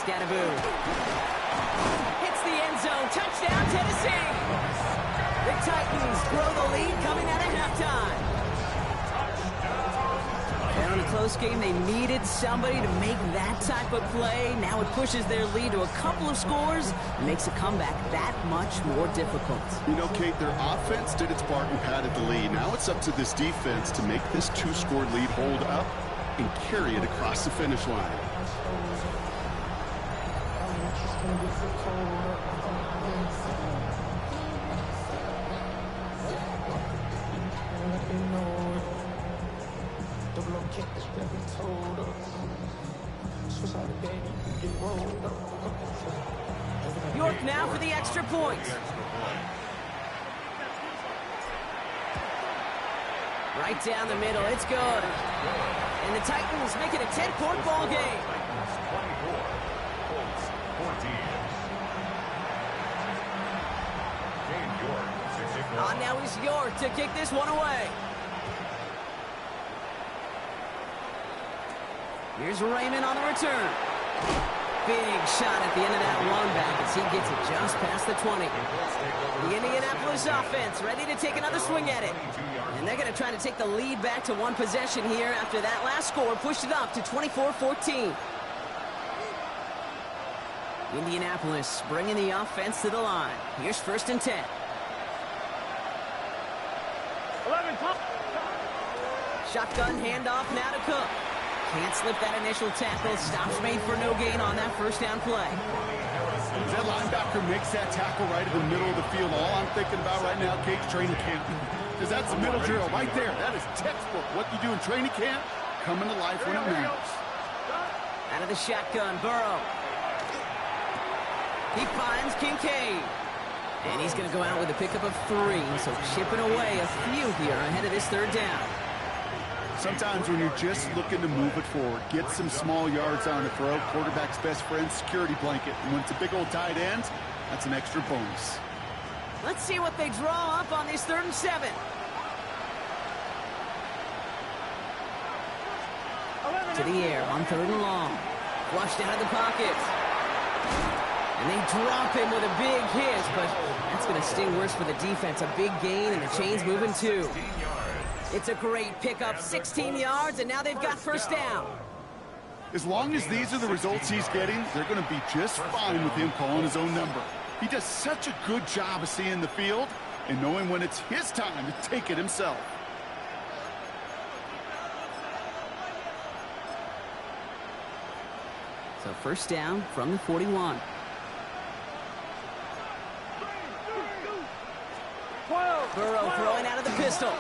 [SPEAKER 5] Scatterboo hits the end zone. Touchdown, Tennessee. The Titans grow the lead coming out of halftime. And in a close game, they needed somebody to make that type of play. Now it pushes their lead to a couple of scores and makes a comeback that much more difficult.
[SPEAKER 6] You know, Kate, their offense did its part and padded the lead. Now it's up to this defense to make this 2-score lead hold up and carry it across the finish line.
[SPEAKER 5] York now for the extra point. Right down the middle, it's good. And the Titans make it a 10-point ball game.
[SPEAKER 7] Titans 24, Colts 14. Cade York, 64.
[SPEAKER 5] On now is York to kick this one away. Here's Raymond on the return. Big shot at the end of that one back as he gets it just past the 20. The Indianapolis offense ready to take another swing at it. And they're going to try to take the lead back to one possession here after that last score pushed it up to 24-14. Indianapolis bringing the offense to the line. Here's 1st and 10.
[SPEAKER 8] 11,
[SPEAKER 5] Shotgun handoff now to Cook. Can't slip that initial tackle. Stops made for no gain on that first down play.
[SPEAKER 6] As that linebacker makes that tackle right in the middle of the field, all I'm thinking about right now, Kate's training camp. Because that's the middle drill right there. That is textbook. What you do in training camp, coming to life when it matters.
[SPEAKER 5] Out of the shotgun, Burrow. He finds Kincaid. And he's going to go out with a pickup of 3. So chipping away a few here ahead of this 3rd down.
[SPEAKER 6] Sometimes when you're just looking to move it forward, get some small yards on a throw, quarterback's best friend, security blanket. And when it's a big old tight end, that's an extra bonus.
[SPEAKER 5] Let's see what they draw up on this 3rd and 7. To the air on 3rd and long. Flushed out of the pocket. And they drop him with a big hit, but that's going to sting worse for the defense. A big gain, and the chain's moving too. It's a great pickup, 16 yards, and now they've got 1st down.
[SPEAKER 6] As long as these are the results he's getting, they're going to be just fine with him calling his own number. He does such a good job of seeing the field and knowing when it's his time to take it himself.
[SPEAKER 5] So 1st down from the 41.
[SPEAKER 8] 12.
[SPEAKER 5] Burrow throwing out of the pistol.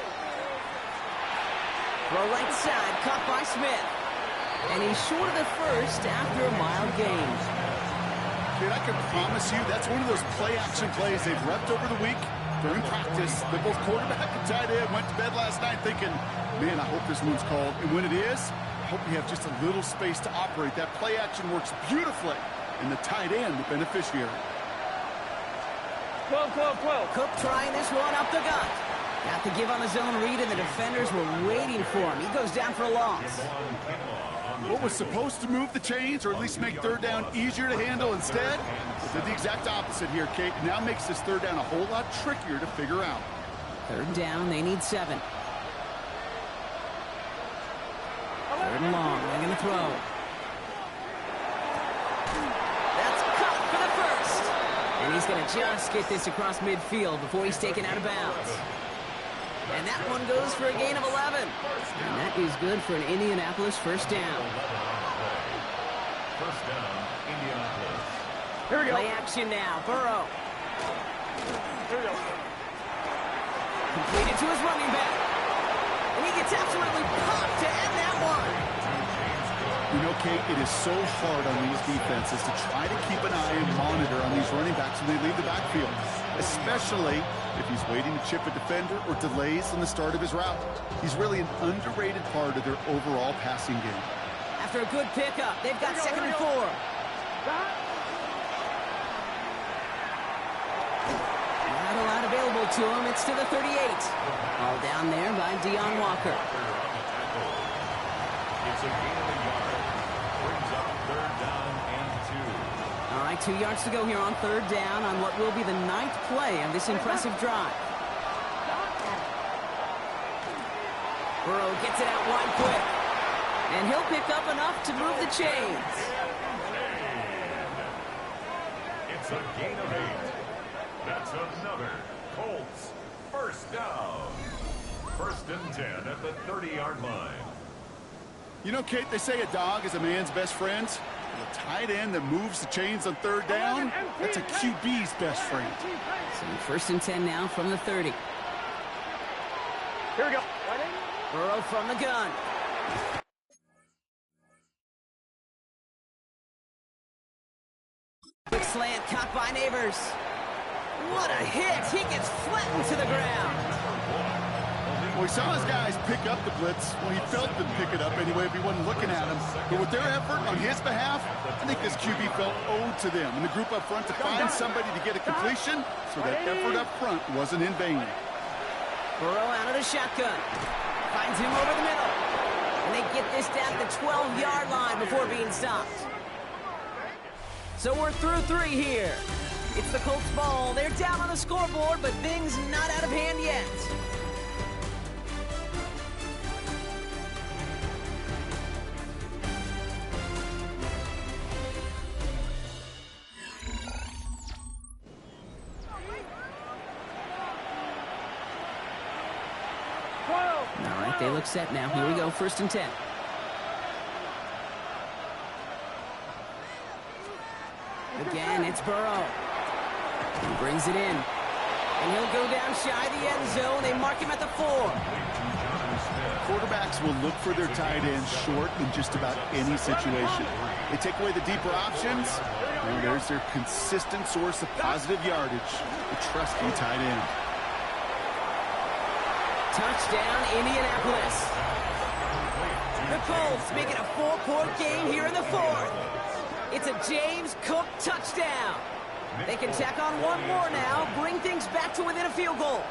[SPEAKER 5] Throw right side, caught by Smith. And he's short of the 1st after a mild gain.
[SPEAKER 6] Kid, I can promise you that's one of those play-action plays they've repped over the week during practice. They both quarterback and tight end went to bed last night thinking, man, I hope this one's called. And when it is, I hope you have just a little space to operate. That play-action works beautifully, and the tight end, the beneficiary.
[SPEAKER 8] 12, 12, 12.
[SPEAKER 5] Cook trying this one up the gut. Got to give on the zone read, and the defenders were waiting for him. He goes down for a loss.
[SPEAKER 6] What was supposed to move the chains, or at least make 3rd down easier to handle instead, did the exact opposite here, Kate. Now makes this 3rd down a whole lot trickier to figure out.
[SPEAKER 5] 3rd down, they need 7. 3rd and long, they're going to throw. That's cut for the 1st. And he's going to just get this across midfield before he's taken out of bounds. And that one goes for a gain of 11. And that is good for an Indianapolis 1st down.
[SPEAKER 7] 1st down, Indianapolis.
[SPEAKER 8] Here we go.
[SPEAKER 5] Play action now. Burrow.
[SPEAKER 8] Here we go.
[SPEAKER 5] Completed to his running back. And he gets absolutely popped to end that one.
[SPEAKER 6] You know, Kate, it is so hard on these defenses to try to keep an eye and monitor on these running backs when they leave the backfield, especially if he's waiting to chip a defender or delays in the start of his route. He's really an underrated part of their overall passing game.
[SPEAKER 5] After a good pickup, they've got 2nd and 4. Not a lot available to him. It's to the 38. All down there by Deion Walker.
[SPEAKER 7] It's a gain of a yard. Brings up 3rd down and 2.
[SPEAKER 5] All right, 2 yards to go here on 3rd down on what will be the 9th play of this impressive drive. Burrow gets it out wide quick. And he'll pick up enough to move the chains.
[SPEAKER 7] It's a gain of 8. That's another Colts 1st down. 1st and 10 at the 30-yard line.
[SPEAKER 6] You know, Kate, they say a dog is a man's best friend. The tight end that moves the chains on 3rd down, that's a QB's best friend.
[SPEAKER 5] So 1st and 10 now from the 30.
[SPEAKER 8] Here we go.
[SPEAKER 5] Burrow from the gun. Quick slant caught by Neighbors. What a hit! He gets flattened to the ground.
[SPEAKER 6] Well, he saw his guys pick up the blitz. Well, he felt them pick it up anyway if he wasn't looking at him. But with their effort on his behalf, I think this QB felt owed to them and the group up front to find somebody to get a completion, so that effort up front wasn't in vain.
[SPEAKER 5] Burrow out of the shotgun. Finds him over the middle. And they get this down to the 12-yard line before being stopped. So we're through 3 here. It's the Colts ball. They're down on the scoreboard, but things not out of hand yet. All right, they look set now. Here we go, 1st and 10. Again, it's Burrow. He brings it in. And he'll go down shy of the end zone. They mark him at the 4.
[SPEAKER 6] Quarterbacks will look for their tight ends short in just about any situation. They take away the deeper options, and there's their consistent source of positive yardage, the trusty tight end.
[SPEAKER 5] Touchdown, Indianapolis. The Colts make it a 4-point game here in the 4th. It's a James Cook touchdown. They can tack on one more now, bring things back to within a field goal.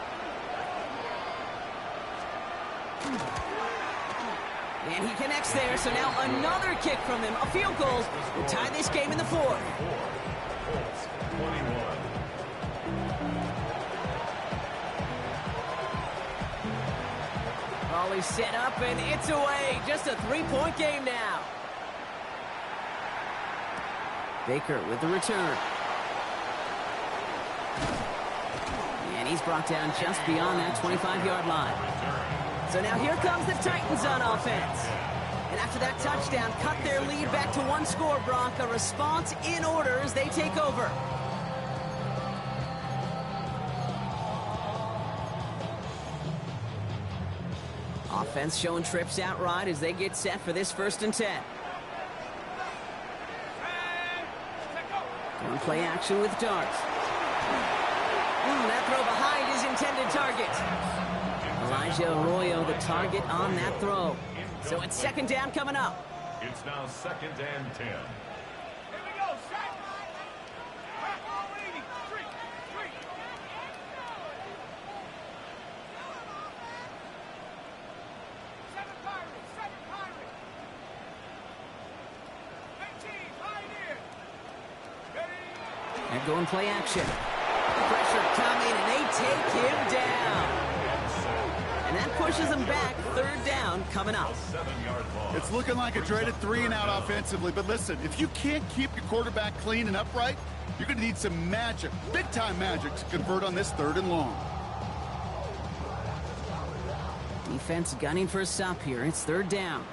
[SPEAKER 5] And he connects there, so now another kick from them. A field goal will tie this game in the 4th. Ball is set up, and it's away. Just a 3-point game now. Baker with the return. And he's brought down just beyond that 25-yard line. So now here comes the Titans on offense. And after that touchdown, cut their lead back to 1 score, Brock. A response in order as they take over. Offense showing trips outright as they get set for this 1st and 10. Going play action with darts. That throw behind his intended target. Elijah Arroyo, the target on that throw. So it's 2nd down coming up.
[SPEAKER 7] It's now 2nd and 10.
[SPEAKER 5] And go and play action. Pressure coming, and they take him down. And that pushes them back. 3rd down coming up.
[SPEAKER 6] It's looking like a dreaded 3-and-out offensively, but listen, if you can't keep your quarterback clean and upright, you're going to need some magic, big-time magic, to convert on this 3rd and long.
[SPEAKER 5] Defense gunning for a stop here. It's 3rd down.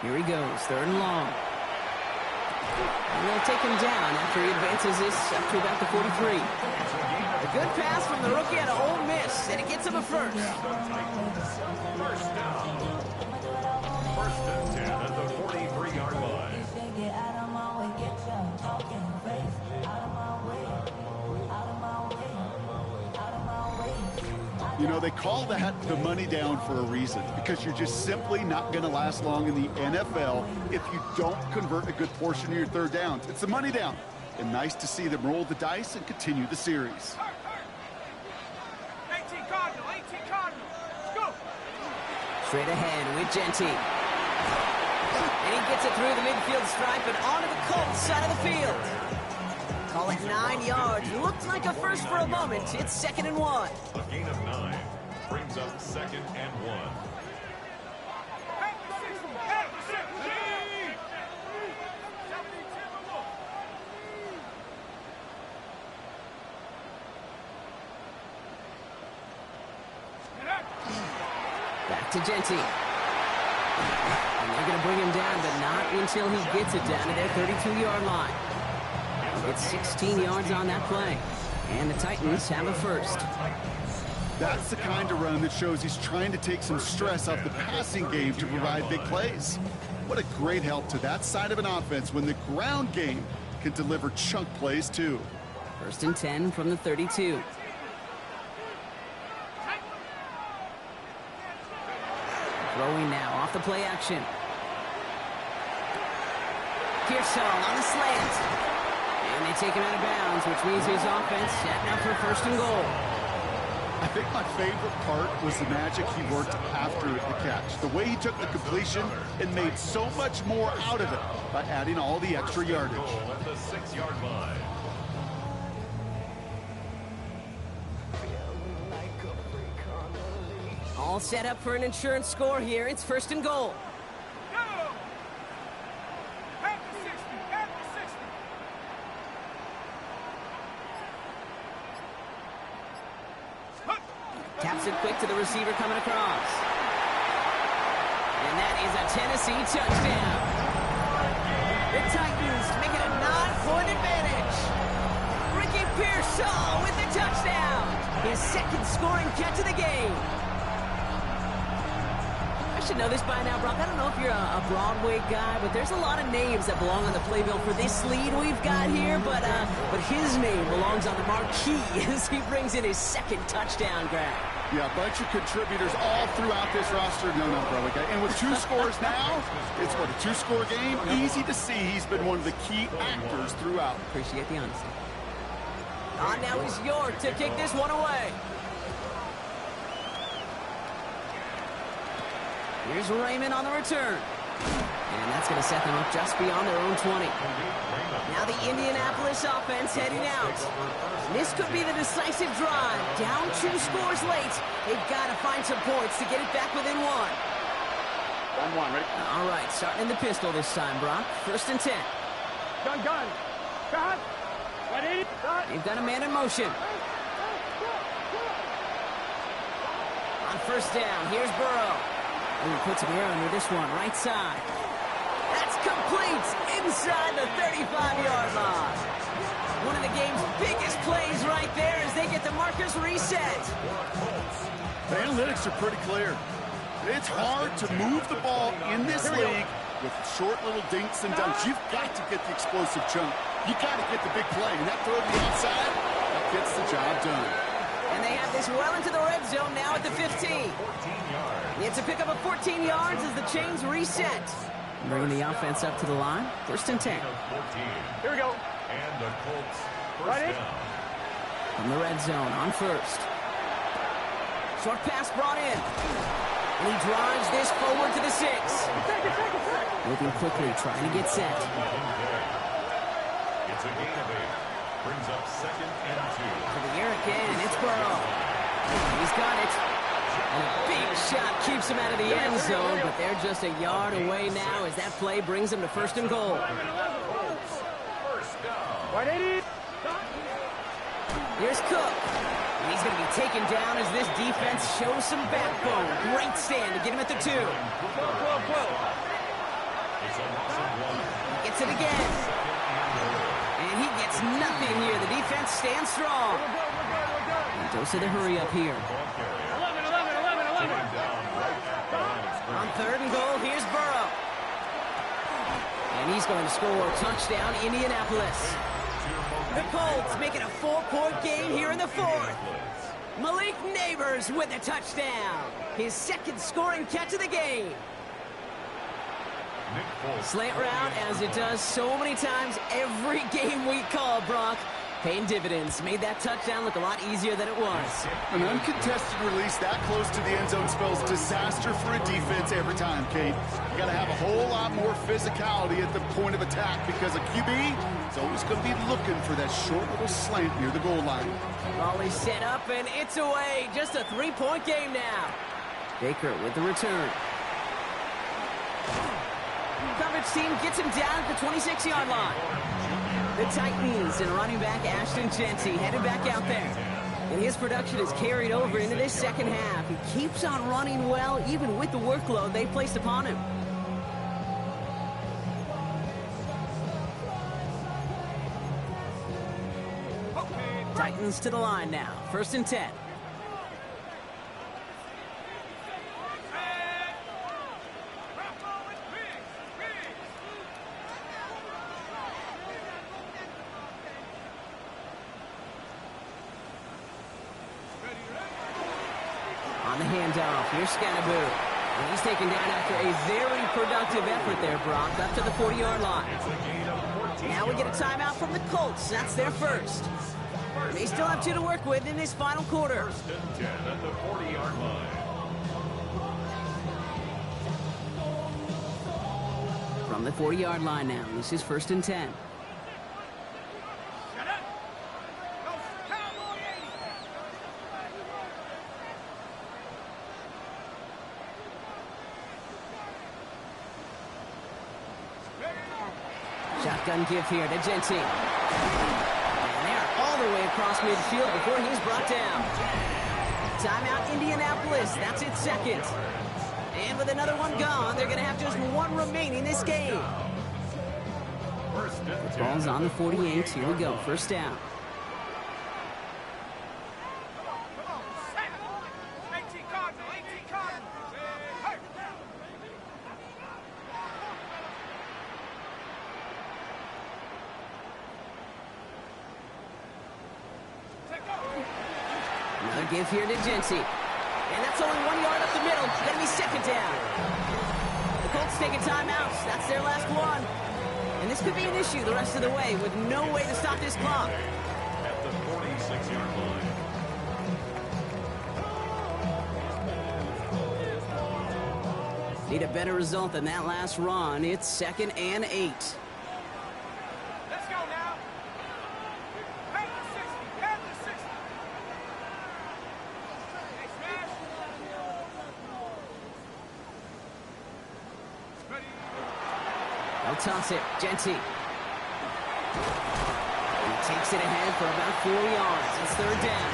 [SPEAKER 5] Here he goes, 3rd and long. And they'll take him down after he advances this up to about the 43. A good pass from the rookie out of Ole Miss, and it gets him a 1st.
[SPEAKER 7] 1st down. 1st and 10 at the 43-yard line.
[SPEAKER 6] You know, they call that the money down for a reason, because you're just simply not going to last long in the NFL if you don't convert a good portion of your 3rd downs. It's the money down. And nice to see them roll the dice and continue the series.
[SPEAKER 8] 18 Cardinal, 18 Cardinal. Let's go.
[SPEAKER 5] Straight ahead with Genty. And he gets it through the midfield stripe and onto the Colts side of the field. Call it 9 yards. Looked like a 1st for a moment. It's 2nd and 1.
[SPEAKER 7] A gain of 9 brings up 2nd and 1.
[SPEAKER 5] Back to Genty. And they're going to bring him down, but not until he gets it down to their 32-yard line. It's 16 yards on that play. And the Titans have a 1st.
[SPEAKER 6] That's the kind of run that shows he's trying to take some stress off the passing game to provide big plays. What a great help to that side of an offense when the ground game can deliver chunk plays too.
[SPEAKER 5] 1st and 10 from the 32. Throwing now off the play action. Pearson on the slant. And they take him out of bounds, which means his offense set up for 1st and goal.
[SPEAKER 6] I think my favorite part was the magic he worked after the catch. The way he took the completion and made so much more out of it by adding all the extra yardage.
[SPEAKER 7] At the 6-yard line.
[SPEAKER 5] All set up for an insurance score here. It's 1st and goal.
[SPEAKER 8] Go! At the 60, at the 60.
[SPEAKER 5] Taps it quick to the receiver coming across. And that is a Tennessee touchdown. The Titans make it a 9-point advantage. Ricky Pearsall with the touchdown. His 2nd scoring catch of the game. I should know this by now, Brock. I don't know if you're a Broadway guy, but there's a lot of names that belong on the playbill for this lead we've got here, but his name belongs on the marquee as he brings in his 2nd touchdown grab.
[SPEAKER 6] Yeah, a bunch of contributors all throughout this roster. No, Broadway guy. And with 2 scores now, it's what, a 2-score game? Easy to see he's been one of the key actors throughout.
[SPEAKER 5] Appreciate the honesty. On now is York to kick this one away. Here's Raymond on the return. And that's going to set them up just beyond their own 20. Now the Indianapolis offense heading out. This could be the decisive drive. Down 2 scores late. They've got to find some points to get it back within 1.
[SPEAKER 4] 1-1, ready?
[SPEAKER 5] All right, starting in the pistol this time, Brock. 1st and 10.
[SPEAKER 8] Gun. Got. Ready?
[SPEAKER 5] They've got a man in motion. On 1st down, here's Burrow. Ooh, puts him here under this one, right side. That's complete inside the 35-yard line. One of the game's biggest plays right there as they get the markers reset.
[SPEAKER 6] The analytics are pretty clear. It's hard to move the ball in this league with short little dinks and dunks. You've got to get the explosive chunk. You've got to get the big play. And that throw to the outside, that gets the job done.
[SPEAKER 5] And they have this well into the red zone now at the 15. It's a pickup of 14 yards as the chains reset. Bringing the offense up to the line. 1st and 10.
[SPEAKER 8] Here we go.
[SPEAKER 7] And the Colts first
[SPEAKER 8] Ready?
[SPEAKER 7] down.
[SPEAKER 5] From the red zone on 1st. Short pass brought in. And he drives this forward to the 6. Moving quickly, trying to get set.
[SPEAKER 7] It's a gain of 8. Brings up 2nd and 2.
[SPEAKER 5] For the air again, it's Burrow. He's got it. And a big shot keeps him out of the end zone, but they're just a yard away now as that play brings them to 1st and goal.
[SPEAKER 7] First down.
[SPEAKER 8] 180.
[SPEAKER 5] Here's Cook. And he's going to be taken down as this defense shows some backbone. Great stand to get him at the 2.
[SPEAKER 7] It's a loss of 1.
[SPEAKER 5] Gets it again. And he gets nothing here. The defense stands strong. And dose of the hurry up here.
[SPEAKER 8] 11.
[SPEAKER 5] On 3rd and goal, here's Burrow. And he's going to score. Touchdown, Indianapolis. The Colts make it a 4-point game here in the 4th. Malik Neighbors with a touchdown. His 2nd scoring catch of the game. Slant route, as it does so many times every game we call, Brock. Paying dividends. Made that touchdown look a lot easier than it was.
[SPEAKER 6] An uncontested release that close to the end zone spells disaster for a defense every time, Kate. You got to have a whole lot more physicality at the point of attack because a QB is always going to be looking for that short little slant near the goal line.
[SPEAKER 5] Raleigh set up, and it's away. Just a 3-point game now. Baker with the return. Coverage team gets him down at the 26-yard line. The Titans and running back Ashton Jeanty headed back out there. And his production is carried over into this 2nd half. He keeps on running well, even with the workload they placed upon him. Titans to the line now. 1st and 10. handoff. Here's Scannaboo. And he's taken down after a very productive effort there, Brock, up to the 40-yard line. Now we get a timeout from the Colts. That's their first. They still have 2 to work with in this final quarter.
[SPEAKER 7] First and 10 at the 40-yard line.
[SPEAKER 5] From the 40-yard line now, this is first and 10. Shotgun give here to Genty. And they're all the way across midfield before he's brought down. Timeout Indianapolis, that's its second. And with another one gone, they're going to have just 1 remaining this game. The ball's on the 48. Here we go, first down. Another give here to Genty. And that's only 1 yard up the middle. It's going to be second down. The Colts taking timeouts. That's their last one. And this could be an issue the rest of the way with no way to stop this clock.
[SPEAKER 7] At the 46-yard line.
[SPEAKER 5] Need a better result than that last run. It's 2nd and 8.
[SPEAKER 8] Let's go now. Head to 60. Head to 60. Hey, smash. Ready.
[SPEAKER 5] They'll toss it. Genty. He takes it ahead for about 4 yards. It's third down.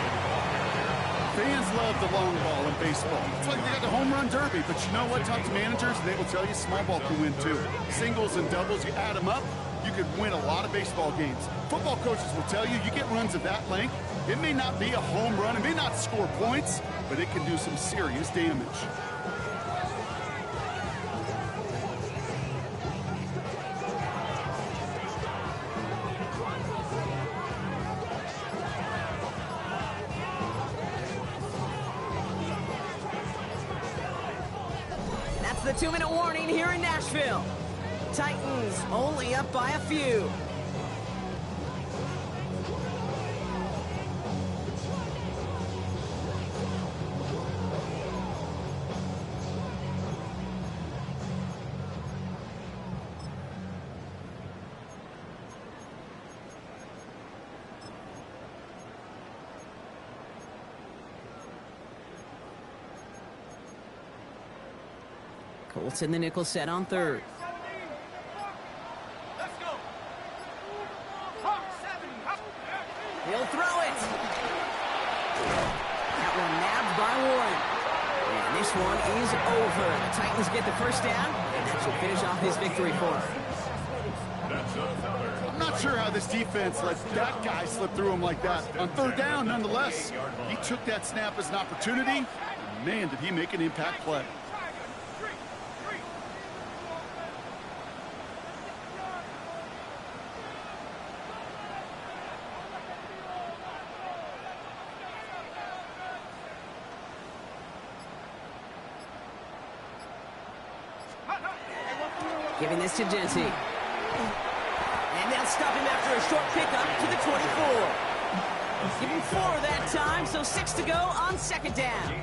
[SPEAKER 6] Fans love the long ball in baseball. It's like they got the home run derby, but you know what? Talk to managers, and they will tell you small ball can win too. Singles and doubles, you add them up, you could win a lot of baseball games. Football coaches will tell you, you get runs of that length, it may not be a home run, it may not score points, but it can do some serious damage.
[SPEAKER 5] The 2-minute warning here in Nashville. Titans only up by a few. Colts in the nickel set on third.
[SPEAKER 8] Let's go.
[SPEAKER 5] He'll throw it. That one nabbed by Warren. And this one is over. The Titans get the first down, and that should finish off his victory for them.
[SPEAKER 6] I'm not sure how this defense let that guy slip through him like that. On third down, nonetheless, he took that snap as an opportunity. Man, did he make an impact play.
[SPEAKER 5] Giving this to Genty. And they'll stop him after a short pickup to the 24. Give him 4 that time, so 6 to go on second down.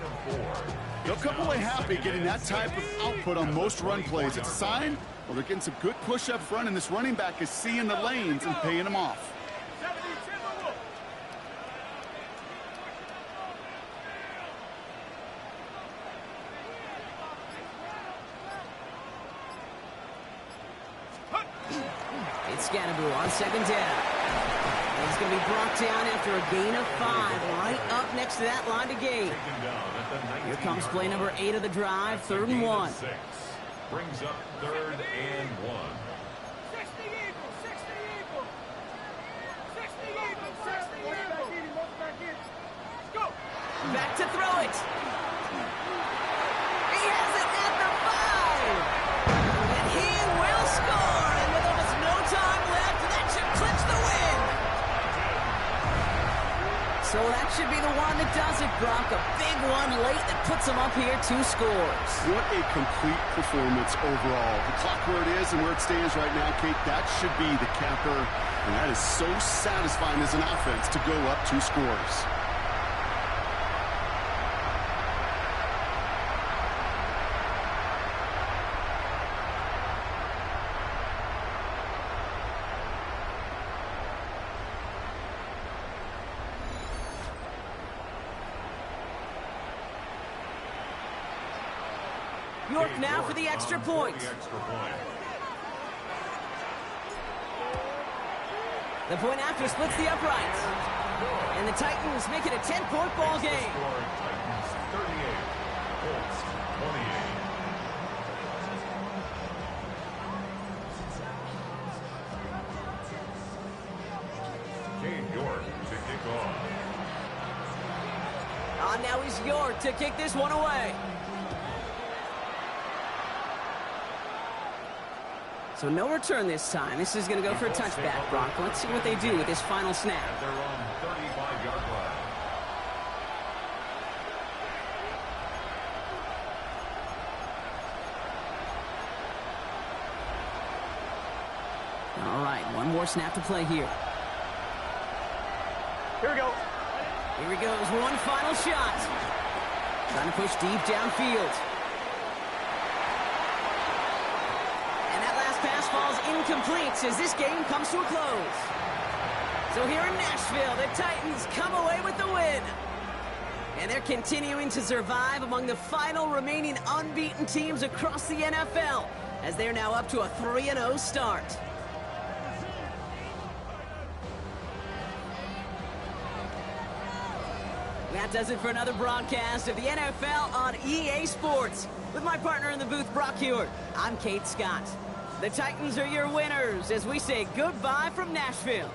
[SPEAKER 6] They'll come away happy getting that type of output on most run plays. It's a sign, well, they're getting some good push up front, and this running back is seeing the lanes and paying them off.
[SPEAKER 5] It's Scannaboo on second down. And he's going to be brought down after a gain of 5, right up next to that line to gain. Here comes play number 8 of the drive, 3rd and 1.
[SPEAKER 7] Brings up 3rd and 1.
[SPEAKER 8] 60 Eagles, 60 Eagles. 60 Eagles, 60 Eagles. Go.
[SPEAKER 5] Back to throw it. He has it at the 5. And he will score. And with almost no time left, that should clinch the win. So that should be the one that does it, Brock. A big one late that puts them up here 2 scores.
[SPEAKER 6] What a complete performance overall. The clock where it is and where it stands right now, Kate, that should be the capper. And that is so satisfying as an offense to go up 2 scores.
[SPEAKER 5] York now for the extra point. The point after splits the uprights. And the Titans make it a 10-point ball game.
[SPEAKER 7] Titans 38, Colts 28. Cade York to kick off.
[SPEAKER 5] Now he's York to kick this one away. So no return this time. This is going to go for a touchback, Brock. Let's see what they do with this final snap.
[SPEAKER 7] At their own 35-yard line.
[SPEAKER 5] All right, one more snap to play here.
[SPEAKER 8] Here we go.
[SPEAKER 5] Here he goes, one final shot. Trying to push deep downfield. Pass falls incomplete as this game comes to a close. So here in Nashville, the Titans come away with the win. And they're continuing to survive among the final remaining unbeaten teams across the NFL as they're now up to a 3-0 start. That does it for another broadcast of the NFL on EA Sports. With my partner in the booth, Brock Hewitt, I'm Kate Scott. The Titans are your winners as we say goodbye from Nashville.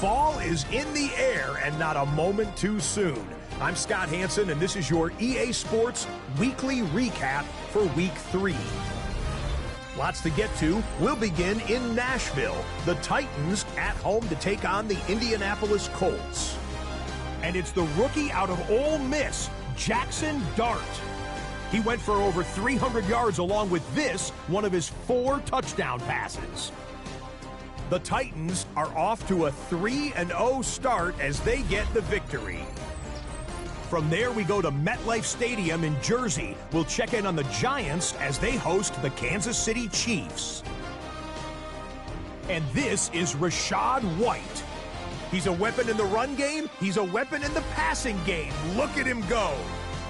[SPEAKER 9] Fall is in the air and not a moment too soon. I'm Scott Hansen, and this is your EA Sports Weekly Recap for Week 3. Lots to get to. We'll begin in Nashville. The Titans at home to take on the Indianapolis Colts. And it's the rookie out of Ole Miss, Jackson Dart. He went for over 300 yards along with this, one of his 4 touchdown passes. The Titans are off to a 3-0 start as they get the victory. From there, we go to MetLife Stadium in Jersey. We'll check in on the Giants as they host the Kansas City Chiefs. And this is Rachaad White. He's a weapon in the run game. He's a weapon in the passing game. Look at him go.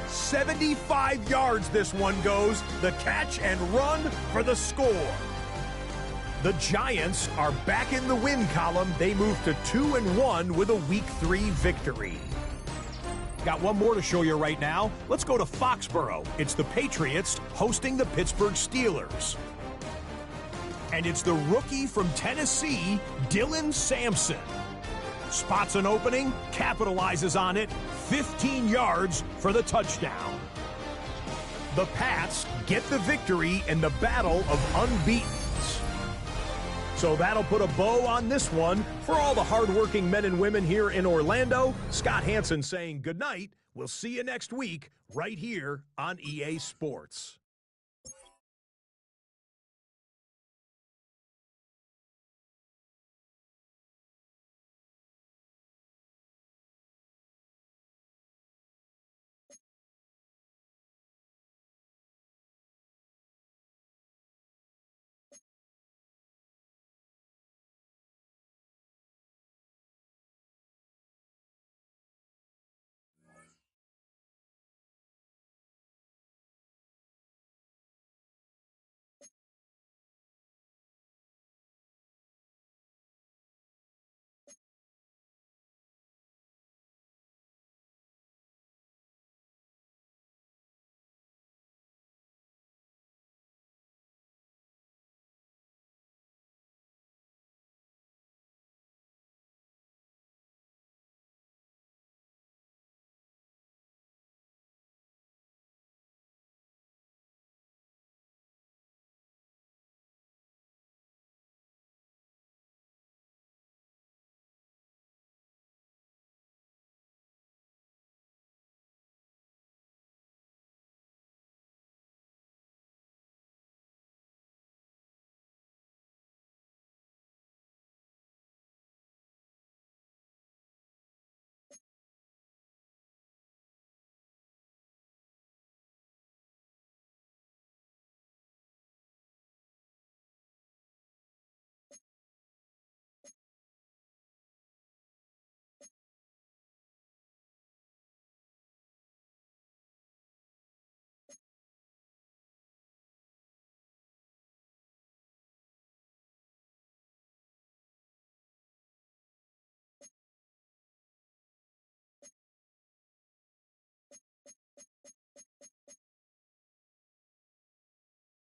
[SPEAKER 9] 75 yards this one goes. The catch and run for the score. The Giants are back in the win column. They move to 2-1 with a Week 3 victory. Got one more to show you right now. Let's go to Foxborough. It's the Patriots hosting the Pittsburgh Steelers. And it's the rookie from Tennessee, Dylan Sampson. Spots an opening, capitalizes on it, 15 yards for the touchdown. The Pats get the victory in the battle of unbeatens. So that'll put a bow on this one. For all the hardworking men and women here in Orlando, Scott Hansen saying goodnight. We'll see you next week right here on EA Sports.